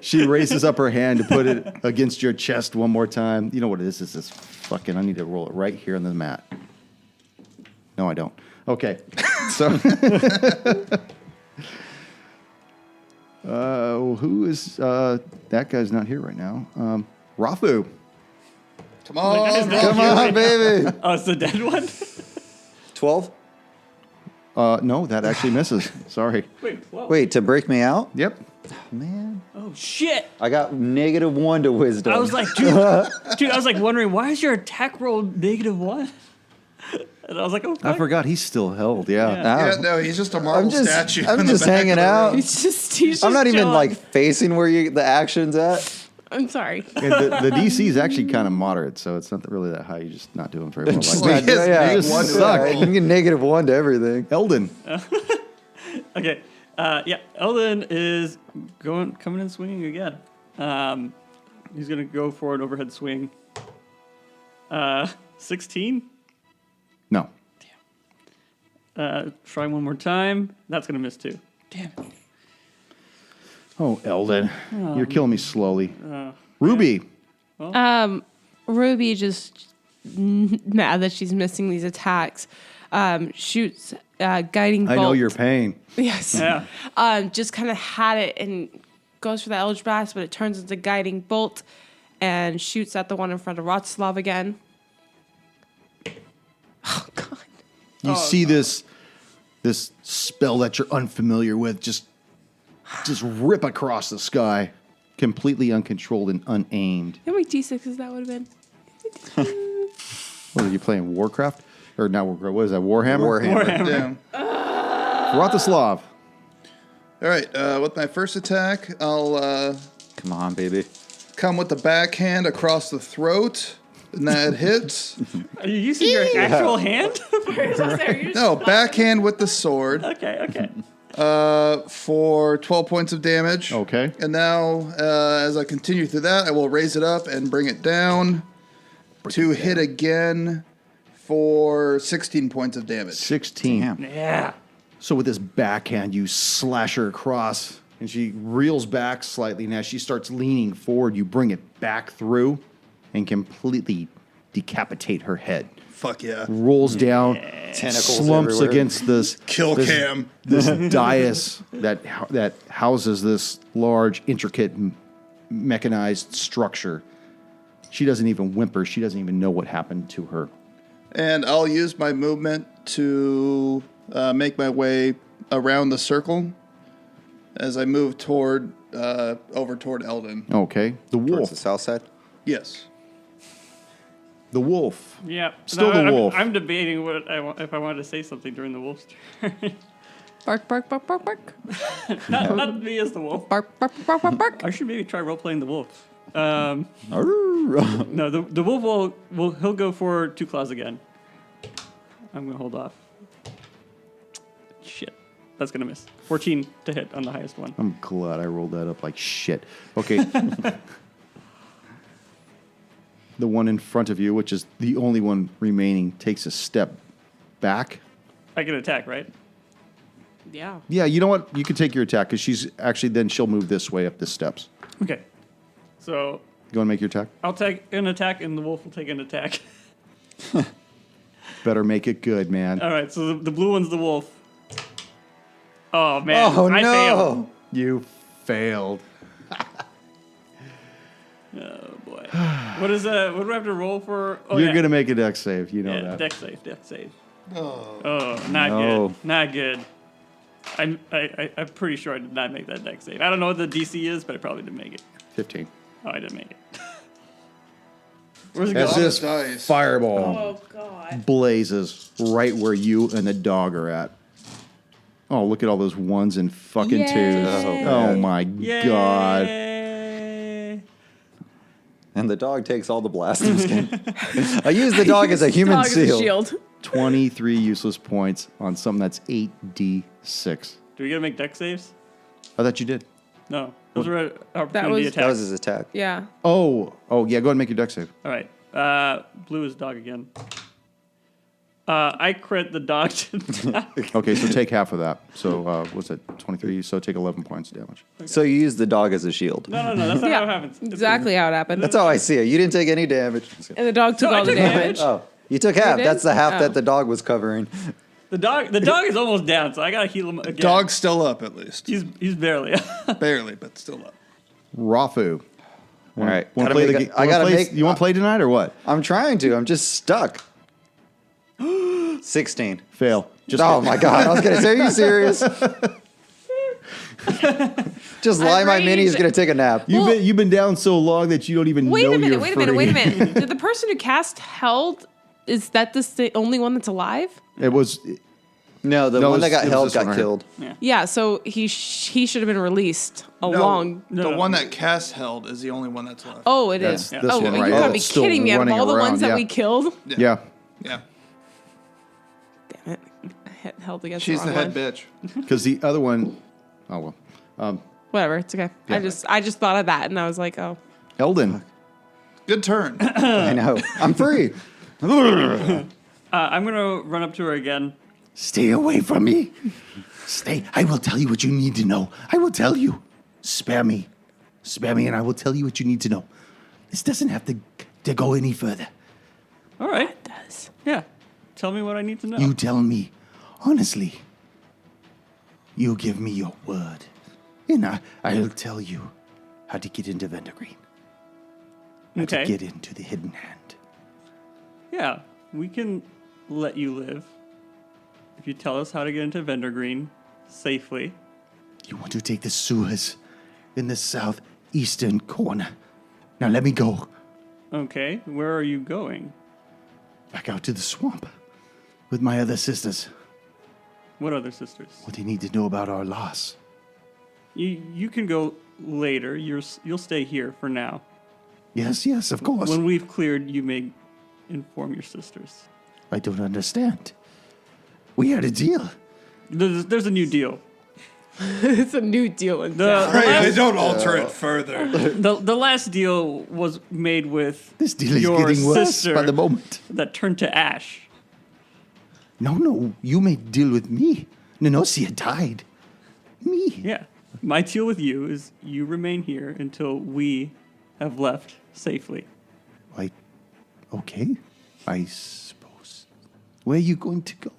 She raises up her hand to put it against your chest one more time. You know what it is? It's this fucking, I need to roll it right here on the mat. No, I don't. Okay. So, who is, that guy's not here right now. Rafu. Come on, Come on, baby. Oh, it's the dead one? 12? No, that actually misses. Sorry. Wait, whoa. Wait, to break me out? Yep. Man. Oh, shit. I got -1 to wisdom. I was like, dude, I was like wondering, why is your attack roll -1? And I was like, oh, I fuck. forgot he's still held. Yeah. Ow. Yeah, no, he's just a marble statue. I'm in the just back hanging of the out. room. He's I'm not just even chilling. like facing where the action's at. I'm sorry. And the DC is actually kind of moderate, so it's not really that high. You're just not doing very well. Just Like He has you -1 to suck. it. You can get -1 to everything. Eldon. Okay. Yeah, Eldon is coming in swinging again. He's going to go for an overhead swing. 16. No. Try one more time. That's going to miss too. Damn it. Oh, Eldon. You're killing me slowly. Ruby. Ruby just mad that she's missing these attacks. Shoots guiding bolt. I know your pain. Yes. Yeah. Just kind of had it and goes for the Eldritch Blast, but it turns into guiding bolt and shoots at the one in front of Vratislav again. Oh God. You see this spell that you're unfamiliar with just rip across the sky, completely uncontrolled and unaimed. How many D6s that would have been? What are you playing? Warcraft? Or not Warcraft? What is that? Warhammer? Warhammer. Yeah. Vratislav. All right, with my first attack, I'll Come on, baby. come with the backhand across the throat, and that hits. Are you using your actual hand? No, backhand with the sword Okay. for 12 points of damage. Okay. And now, as I continue through that, I will raise it up and bring it down to hit again for 16 points of damage. 16. Damn. Yeah. So with this backhand, you slash her across, and she reels back slightly. Now she starts leaning forward. You bring it back through and completely decapitate her head. Fuck yeah. Rolls down, Tentacles slumps everywhere. against this Kill this, cam. this dais that houses this large, intricate, mechanized structure. She doesn't even whimper. She doesn't even know what happened to her. And I'll use my movement to make my way around the circle as I move toward over toward Eldon. Okay. The Towards wolf. the south side. Yes. The wolf. Yeah. Still the wolf. I'm debating what if I wanted to say something during the wolf's turn. Bark, bark, bark, bark, bark. not me as the wolf. Bark, bark, bark, bark, bark. I should maybe try role playing the wolf. No, the wolf he'll go for 2 claws again. I'm gonna hold off. Shit. That's going to miss. 14 to hit on the highest one. I'm glad I rolled that up like shit. Okay. The one in front of you, which is the only one remaining, takes a step back. I can attack, right? Yeah. Yeah, you know what? You can take your attack because she'll move this way up the steps. Okay. So You want to make your attack? I'll take an attack, and the wolf will take an attack. Better make it good, man. All right, so the blue one's the wolf. Oh, man. Oh, I no. failed. You failed. Oh, boy. What do I have to roll for? Oh, You're yeah. going to make a dex save. You know Yeah, that. dex save. Oh. Oh, not No. good. Not good. I'm pretty sure I did not make that dex save. I don't know what the DC is, but I probably didn't make it. 15. Oh, I didn't make it. Where's it That's going? this Dice. fireball Oh God. blazes right where you and the dog are at. Oh, look at all those ones and fucking Yay. twos. Oh my god. Yay. And the dog takes all the blasting skin. I use the dog as a human Dog is a seal. shield. 23 useless points on something that's 8d6. Do we gotta make dex saves? I thought you did. No. Those are opportunity was- attacks. That was his attack. Yeah. Oh, yeah, go ahead and make your dex save. All right. Blue is dog again. I crit the dog to not. Okay, so take half of that. So, what's it, 23? So take 11 points of damage. So you use the dog as a shield. No, that's not how it happens. Exactly how it happened. That's how I see it. You didn't take any damage. And the dog took No, I all the took damage. Oh, you took half. did? That's the half Oh. that the dog was covering. The dog is almost down, so I gotta heal him again. Dog's still up at least. He's barely. Barely, but still up. Rafu. All right. Want Gotta to play make the a- I gotta make. You want to play tonight or what? I'm trying to. I'm just stuck. 16. Fail. Just Oh kidding. my god! I was gonna say, are you serious? Just lie my mini is range- gonna take a nap. You've been down so long that you don't even Wait know a minute. you're Wait a minute. Wait a free. minute. Did the person who cast held? Is that the only one that's alive? It was No, the No, one it that was- got it was held this one got right killed. Yeah. So he should have been released along. The No. one that cast held is the only one that's left. Oh, it That's is. this Oh, one you right gotta here. be It's still kidding me! Out of running all the around, ones that yeah. we killed, yeah. Yeah. damn it, held against She's the the wrong head one. bitch. Because the other one, oh well, Whatever, it's okay. Yeah. I just thought of that and I was like, oh, Eldon. Good turn. I know. I'm free. I'm gonna run up to her again. Stay away from me. Stay. I will tell you what you need to know. I will tell you. Spare me. Spare me, and I will tell you what you need to know. This doesn't have to go any further. All right. it does. Yeah. Tell me what I need to know. You tell me, honestly. You give me your word, and I'll tell you how to get into Vendergreen. How Okay. to get into the Hidden Hand. Yeah, we can let you live if you tell us how to get into Vendergreen safely. You want to take the sewers in the southeastern corner. Now let me go. Okay, where are you going? Back out to the swamp with my other sisters. What other sisters? What do you need to know about our loss? You can go later. You'll stay here for now. Yes, yes, of course. When we've cleared, you may inform your sisters. I don't understand. We had a deal. There's a new deal. It's a new deal in The, town. the, Right, they last, don't alter it further. the last deal was made with This deal is your getting worse sister by the moment. that turned to ash. No, you made a deal with me. Nenosia died. Me. Yeah. My deal with you is you remain here until we have left safely. Okay, I suppose. Where are you going to go?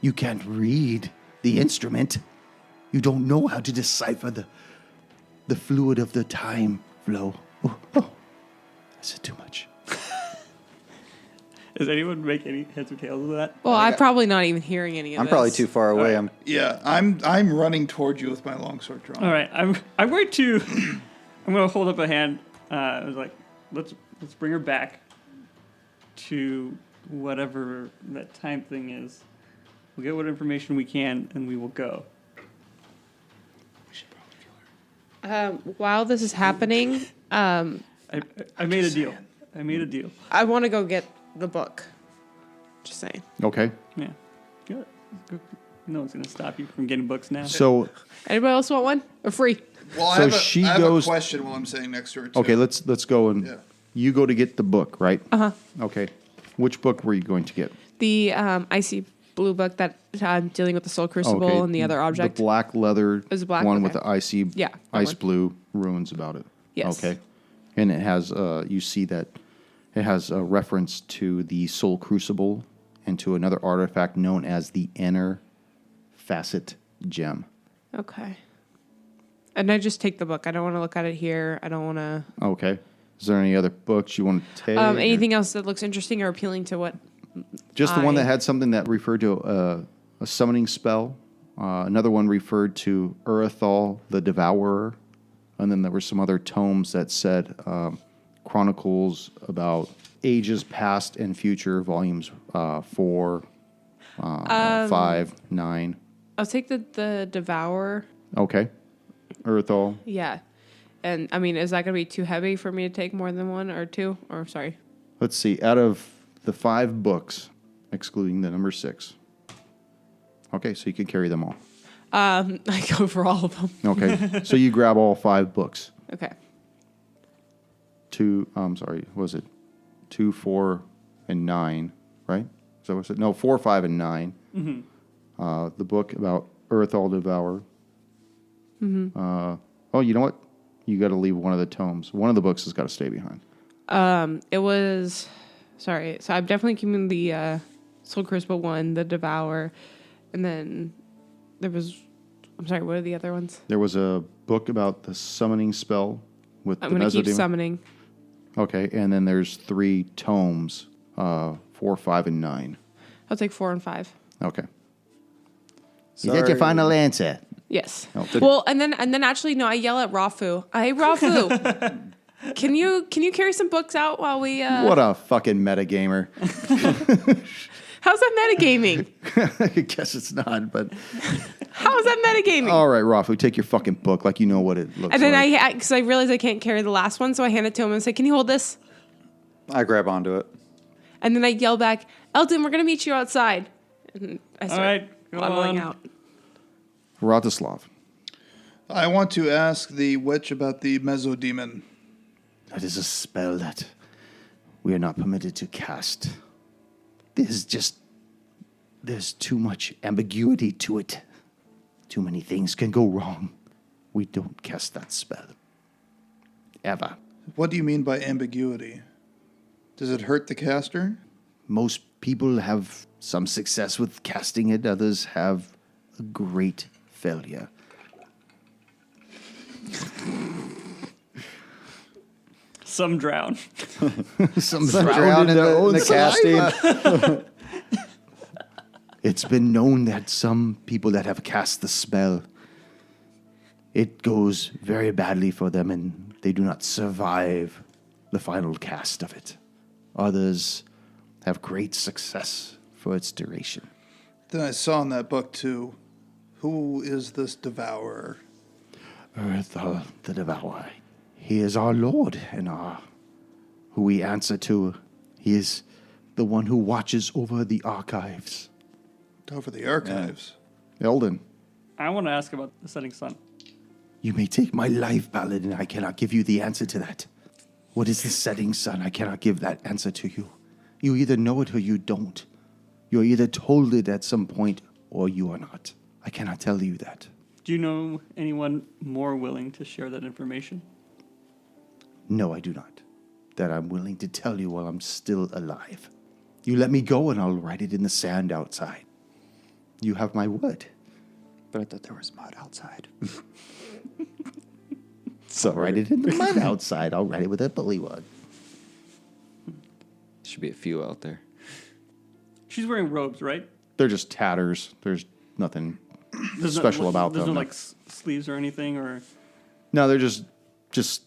You can't read the instrument. You don't know how to decipher the fluid of the time flow. Oh, is it too much? Does anyone make any heads or tails of that? Well, I'm probably not even hearing any of I'm this. probably too far away. I'm Yeah, I'm running towards you with my longsword drawn. All right, I'm going to I'm going to hold up a hand. I was like, let's bring her back to whatever that time thing is. We'll get what information we can, and we will go. While this is happening, I made a deal. I made a deal. I want to go get the book. Just saying. Okay. Yeah. Good. No one's going to stop you from getting books now. So Anybody else want one? Or free? Well, So I she have goes- a question while I'm sitting next to her. Too. okay, let's go and Yeah. you go to get the book, right? Okay. Which book were you going to get? The icy blue book that dealing with the soul crucible Okay, and the other object. The black leather Is it black? one with Okay. the icy, Yeah, that ice one. blue ruins about it. Yes. Okay. And it has, you see that it has a reference to the soul crucible and to another artifact known as the inner facet gem. Okay. And I just take the book. I don't want to look at it here. I don't want to. Okay. Is there any other books you want to take? Anything else that looks interesting or appealing to what? Just the one I- that had something that referred to a summoning spell. Another one referred to Urethal the Devourer. And then there were some other tomes that said chronicles about ages past and future, volumes 4, 5, 9. I'll take the Devourer. Okay. Urethal. Yeah. And I mean, is that going to be too heavy for me to take more than one or two? Or sorry. Let's see. Out of the 5 books, excluding the number 6. Okay, so you can carry them all. I go for all of them. Okay, so you grab all 5 books. Okay. 2, was it 2, 4, and 9, right? So was it? No, 4, 5, and 9. Mm-hmm. The book about Urethal Devourer. Mm-hmm. Oh, you know what? You got to leave one of the tomes. One of the books has got to stay behind. It was, sorry. So I'm definitely keeping the Soul Crucible one, the Devour, and then there was, I'm sorry, what are the other ones? There was a book about the summoning spell with I'm the going to keep Mesodemon. summoning. Okay, and then there's 3 tomes, 4, 5, and 9. I'll take 4 and 5. Okay. Is that your final answer? Yes. Oh. Well, and then actually, no, I yell at Rafu. Hey, Rafu, can you carry some books out while we? What a fucking metagamer. How's that metagaming? I guess it's not, but How is that metagaming? all right, Rafu, take your fucking book like you know what it looks And then like. because I realized I can't carry the last one, so I hand it to him and say, "Can you hold this?" I grab onto it. And then I yell back, "Eldon, we're gonna meet you outside." And I start right, go waddling on. out. Vratislav. I want to ask the witch about the Mesodemon. That is a spell that we are not permitted to cast. There's too much ambiguity to it. Too many things can go wrong. We don't cast that spell. Ever. What do you mean by ambiguity? Does it hurt the caster? Most people have some success with casting it, others have a great failure. Some drown. Some Drown in the casting. It's been known that some people that have cast the spell, it goes very badly for them and they do not survive the final cast of it. Others have great success for its duration. Then I saw in that book too. Who is this devourer? Urethal the Devourer. He is our Lord and who we answer to. He is the one who watches over the archives. Over the archives. Eldon. I want to ask about the setting sun. You may take my life, Paladin. I cannot give you the answer to that. What is the setting sun? I cannot give that answer to you. You either know it or you don't. You're either told it at some point or you are not. I cannot tell you that. Do you know anyone more willing to share that information? No, I do not. That I'm willing to tell you while I'm still alive. You let me go and I'll write it in the sand outside. You have my word. But I thought there was mud outside. So write it in the mud outside. I'll write it with a bullywug. Should be a few out there. She's wearing robes, right? They're just tatters. There's nothing There's special about there's them. no like sleeves or anything, or No, they're just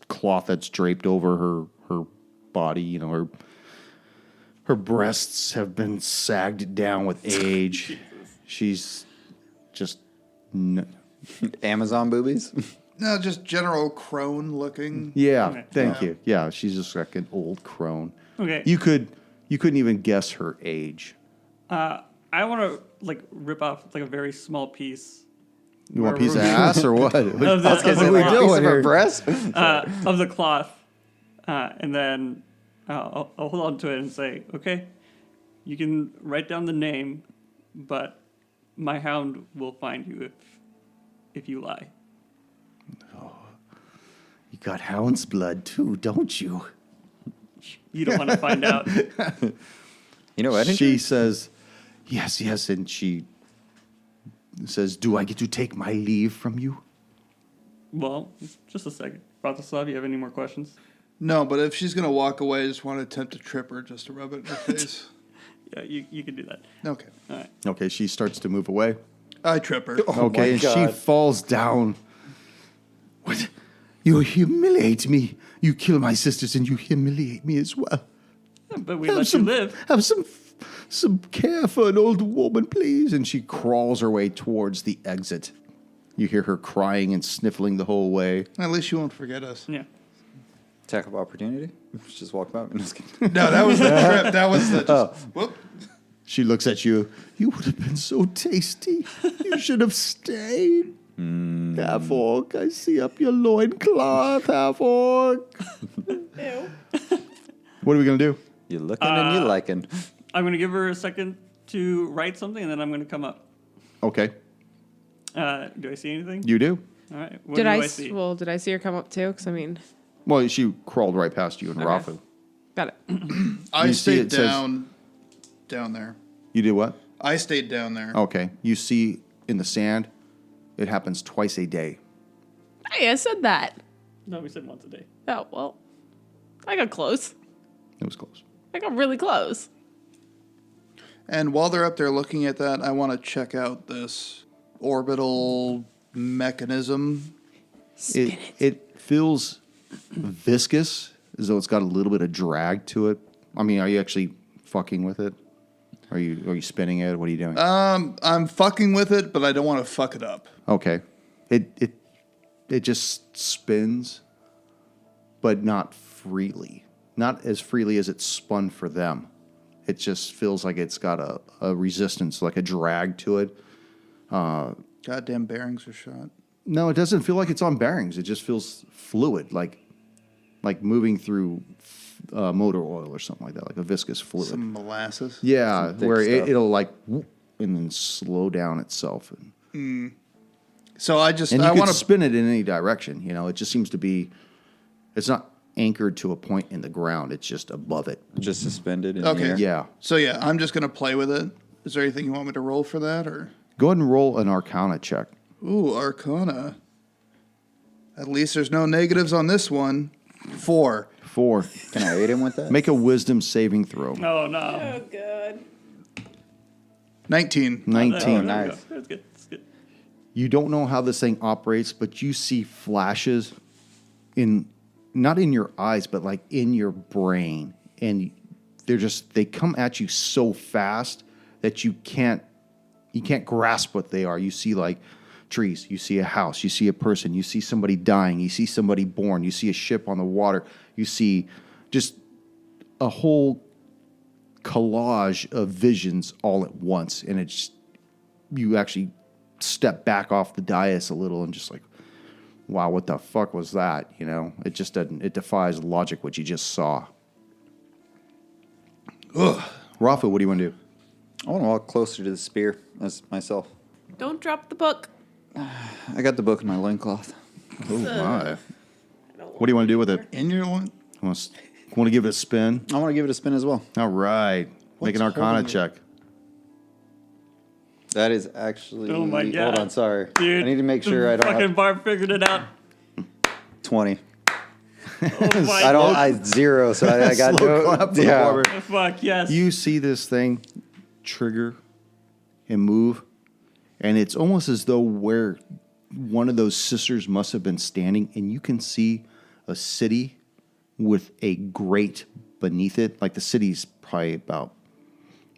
cloth that's draped over her body. You know, her breasts have been sagged down with age. She's just Amazon boobies? No, just general crone looking. yeah. Okay. Thank you. Yeah, she's just like an old crone. okay. You couldn't even guess her age. I want to like rip off like a very small piece You want a piece of ass or what? of the, What are we cloth, doing here? breast? of the cloth, and then I'll hold on to it and say, okay, you can write down the name, but my hound will find you if you lie. You got hound's blood too, don't you? You don't want to find out. You know what? She says, yes, yes. And she says, do I get to take my leave from you? Well, just a second. Bratislav, you have any more questions? No, but if she's gonna walk away, I just want to attempt to trip her just to rub it in her face. Yeah, you can do that. Okay. All right. Okay, she starts to move away. I trip her. Okay, and she God. falls down. What? You humiliate me. You kill my sisters and you humiliate me as well. Yeah, but we let you live. Have some care for an old woman, please. And she crawls her way towards the exit. You hear her crying and sniffling the whole way. At least she won't forget us. Yeah. Attack of opportunity. Just walk by. No, just kidding. No, that was the trip. That was the just, whoop. She looks at you. You would have been so tasty. You should have stayed. Half orc, I see up your loincloth, half orc. What are we going to do? You looking and you liking. I'm going to give her a second to write something, and then I'm going to come up. Okay, Do I see anything? you do. All right. What Did do I, I see? well, did I see her come up too? Because I mean, Well, she crawled right past you and Okay. Rafu. got it. I You see stayed it says- down there. You did what? I stayed down there. Okay, you see in the sand, it happens twice a day. Hey, I said that. No, we said once a day. Oh, well, I got close. It was close. I got really close. And while they're up there looking at that, I want to check out this orbital mechanism. It feels viscous, as though it's got a little bit of drag to it. I mean, are you actually fucking with it? Are you spinning it? What are you doing? I'm fucking with it, but I don't want to fuck it up. Okay. It just spins, but not freely. Not as freely as it's spun for them. It just feels like it's got a resistance, like a drag to it. Goddamn bearings are shot. No, it doesn't feel like it's on bearings. It just feels fluid, like moving through motor oil or something like that, like a viscous fluid. Some molasses. Yeah, Some thick where stuff. it'll like whoop, and then slow down itself. So I And you I can want to. spin it in any direction. You know, it just seems to be. It's not anchored to a point in the ground. It's just above it. Just suspended in the Okay. air. Yeah. So yeah, I'm just gonna play with it. Is there anything you want me to roll for that, or? Go ahead and roll an Arcana check. Ooh, Arcana. At least there's no negatives on this one. 4. 4. Can I aid him with that? Make a Wisdom saving throw. Oh, no. God. 19. 19. Oh, nice. That's good. That's good. You don't know how this thing operates, but you see flashes in not in your eyes, but like in your brain, and they come at you so fast that you can't grasp what they are. You see like trees, you see a house, you see a person, you see somebody dying, you see somebody born, you see a ship on the water, you see just a whole collage of visions all at once, and it's you actually step back off the dais a little and just like, wow, what the fuck was that? You know, it just doesn't. It defies logic what you just saw. Ugh. Rafa, what do you want to do? I want to walk closer to the spear as myself. Don't drop the book. I got the book in my loincloth. Oh my! What do you want to do with it? In your one? Want to give it a spin? I want to give it a spin as well. All right, make an Arcana holding it? check. That is actually. Oh my Hold God. on, sorry. Dude, I need to make sure I don't Fucking have Barb figured it out. 20. Oh my I don't. I 0. So I got Slow no. clap for the Yeah. barber. Oh, fuck, yes. You see this thing trigger and move, and it's almost as though where one of those sisters must have been standing, and you can see a city with a grate beneath it. Like the city's probably about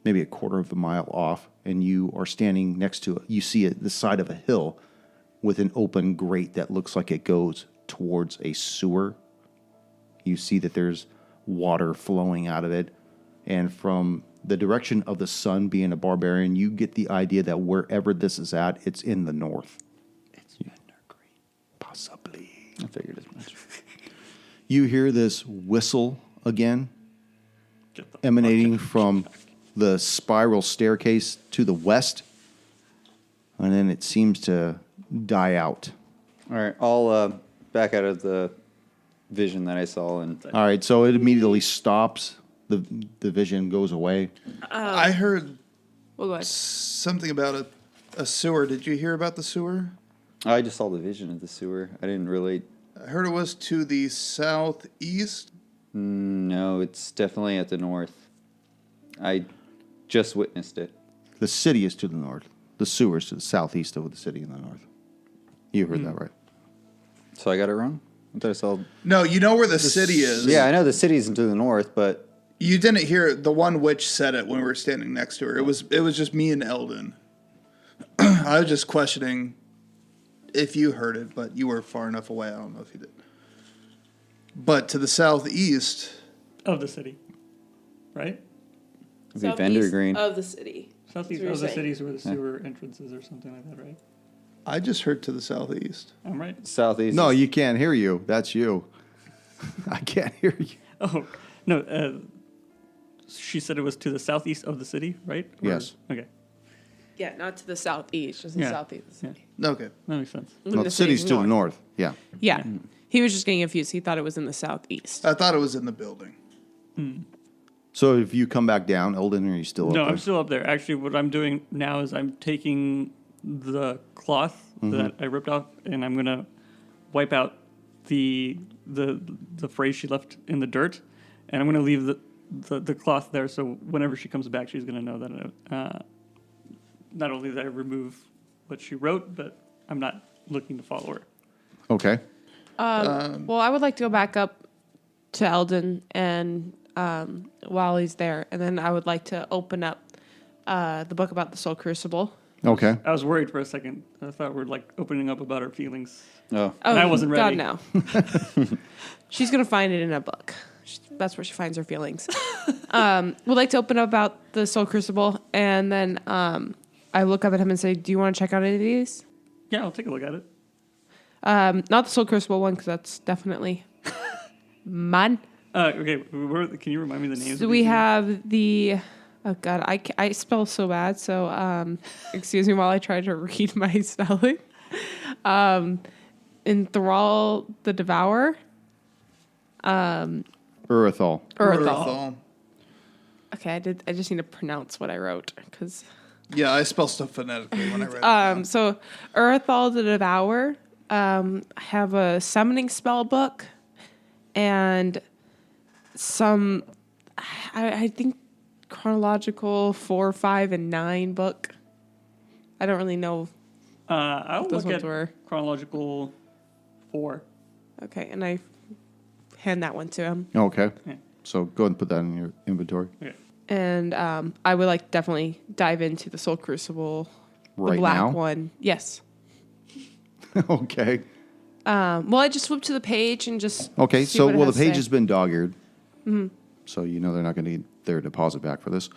maybe a quarter of a mile off, and you are standing next to it. You see the side of a hill with an open grate that looks like it goes towards a sewer. You see that there's water flowing out of it, and from the direction of the sun being a barbarian, you get the idea that wherever this is at, it's in the north. It's Vandergreen. Possibly. I figured as much. You hear this whistle again, Get the emanating from the spiral staircase to the west, and then it seems to die out. All right, I'll back out of the vision that I saw and All right, so it immediately stops. The vision goes away. I heard Well, go ahead. something about a sewer. Did you hear about the sewer? I just saw the vision of the sewer. I didn't really. I heard it was to the southeast. No, it's definitely at the north. I just witnessed it. The city is to the north. The sewer is to the southeast of the city in the north. You heard that right. So I got it wrong? I thought I saw. No, you know where the city is. Yeah, I know the city's to the north, but You didn't hear the one witch said it when we were standing next to her. It was just me and Eldon. I was just questioning if you heard it, but you were far enough away. I don't know if you did. But to the southeast, of the city, right? it'd be Vendor Green. of the city. Southeast That's what of the you're cities where the sewer entrances or something like that, right? I just heard to the southeast. I'm right. Southeast. No, is- you can't hear you. That's you. I can't hear you. Oh no, she said it was to the southeast of the city, right? Or- Yes. Okay, Yeah, not to the southeast, just the Yeah. southeast of the city. Okay. that makes sense. No, the city's to the north. Yeah. Yeah. He was just getting confused. He thought it was in the southeast. I thought it was in the building. So if you come back down, Eldon, are you still up No, there? I'm still up there. Actually, what I'm doing now is I'm taking the cloth that I ripped off, and I'm gonna wipe out the phrase she left in the dirt, and I'm gonna leave the cloth there. So whenever she comes back, she's gonna know that not only did I remove what she wrote, but I'm not looking to follow her. Okay. Well, I would like to go back up to Eldon and while he's there, and then I would like to open up the book about the Soul Crucible. Okay. I was worried for a second. I thought we're like opening up about our feelings. Oh, And I wasn't ready. God, no. She's gonna find it in a book. That's where she finds her feelings. We'd like to open up about the Soul Crucible, and then I look up at him and say, "Do you want to check out any of these?" Yeah, I'll take a look at it. Not the Soul Crucible one, because that's definitely mine. Okay, can you remind me the names? So of we these again? have the. Oh God, I spell so bad. So excuse me while I try to read my spelling. Enthrall the Devourer. Urethal. Urethal. Okay, I just need to pronounce what I wrote because. Yeah, I spell stuff phonetically when I read it. So Urethal the Devourer. I have a summoning spell book, and some. I think chronological 4, 5, and 9 book. I don't really know. I'll Those look ones at were- chronological 4. Okay, and I hand that one to him. Okay. Yeah. So go ahead and put that in your inventory. Okay. And I would like to definitely dive into the Soul Crucible, the Right black now? one. Yes. Okay. Well, I just flipped to the page and just. Okay. see So, what it well, the has to page say. has been dog-eared. So you know they're not going to need their deposit back for this.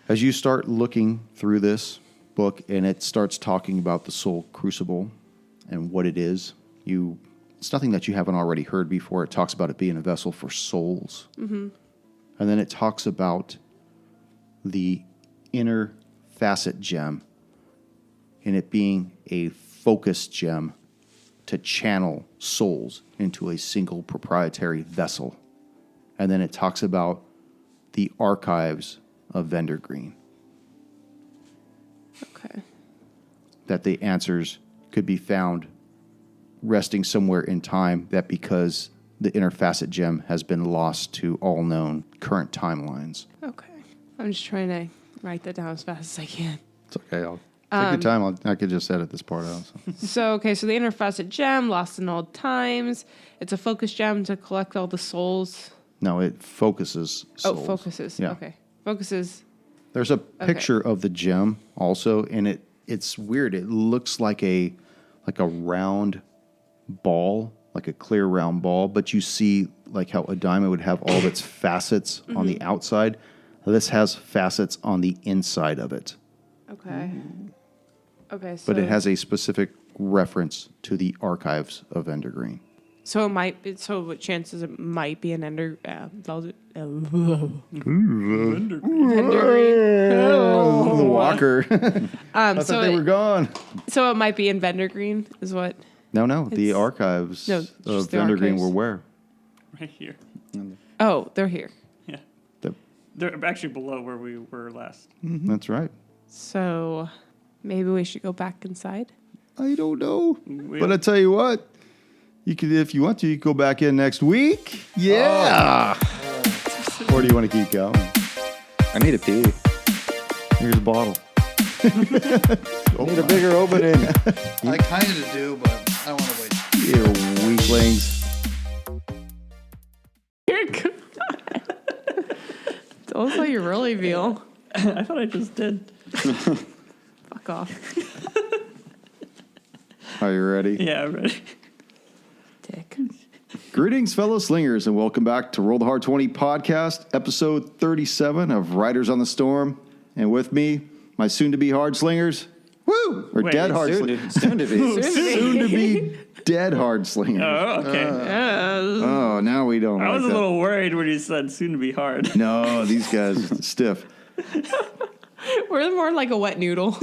As you start looking through this book and it starts talking about the Soul Crucible and what it is, it's nothing that you haven't already heard before. It talks about it being a vessel for souls. And then it talks about the inner facet gem and it being a focus gem to channel souls into a single proprietary vessel. And then it talks about the archives of Vendor Green, Okay. that the answers could be found resting somewhere in time, that because the inner facet gem has been lost to all known current timelines. Okay. I'm just trying to write that down as fast as I can. It's okay. I'll take your time. I could just edit this part out. So. So the inner facet gem, lost in old times. It's a focus gem to collect all the souls. No, it focuses souls. Oh, focuses. Yeah. Okay. Focuses. There's a picture of the gem also, and it's weird. It looks like a round ball, like a clear round ball, but you see like how a diamond would have all of its facets on the outside. This has facets on the inside of it, Okay. Okay. So, but it has a specific reference to the archives of Endergreen. So it might be. So what chances it might be an ender? The Walker. I So thought they were gone. So it might be in Vendergreen, is what? No, the It's- archives No, of just the Endergreen archives. were where? Right here. Oh, they're here. Yeah. The- They're actually below where we were last. That's right. So maybe we should go back inside. I don't know, We- but I tell you what, you could, if you want to, you could go back in next week. Yeah. Or do you want to keep going? I need a pee. Here's a bottle. Need a bigger opening. I kind of do, but I want to wait. You weaklings. Don't say you really feel. I thought I just did. Fuck off, Are you ready? Yeah, I'm ready. dick. Greetings, fellow slingers, and welcome back to Roll the Hard 20 podcast, episode 37 of Riders on the Storm. And with me, my soon-to-be hard slingers, woo, or Wait, dead hard Soon slingers. to, soon to be. Soon-to-be dead hard slingers. Oh, okay. Oh, now we don't I like was a that. little worried when you said soon to be hard. No, these guys are stiff. We're more like a wet noodle.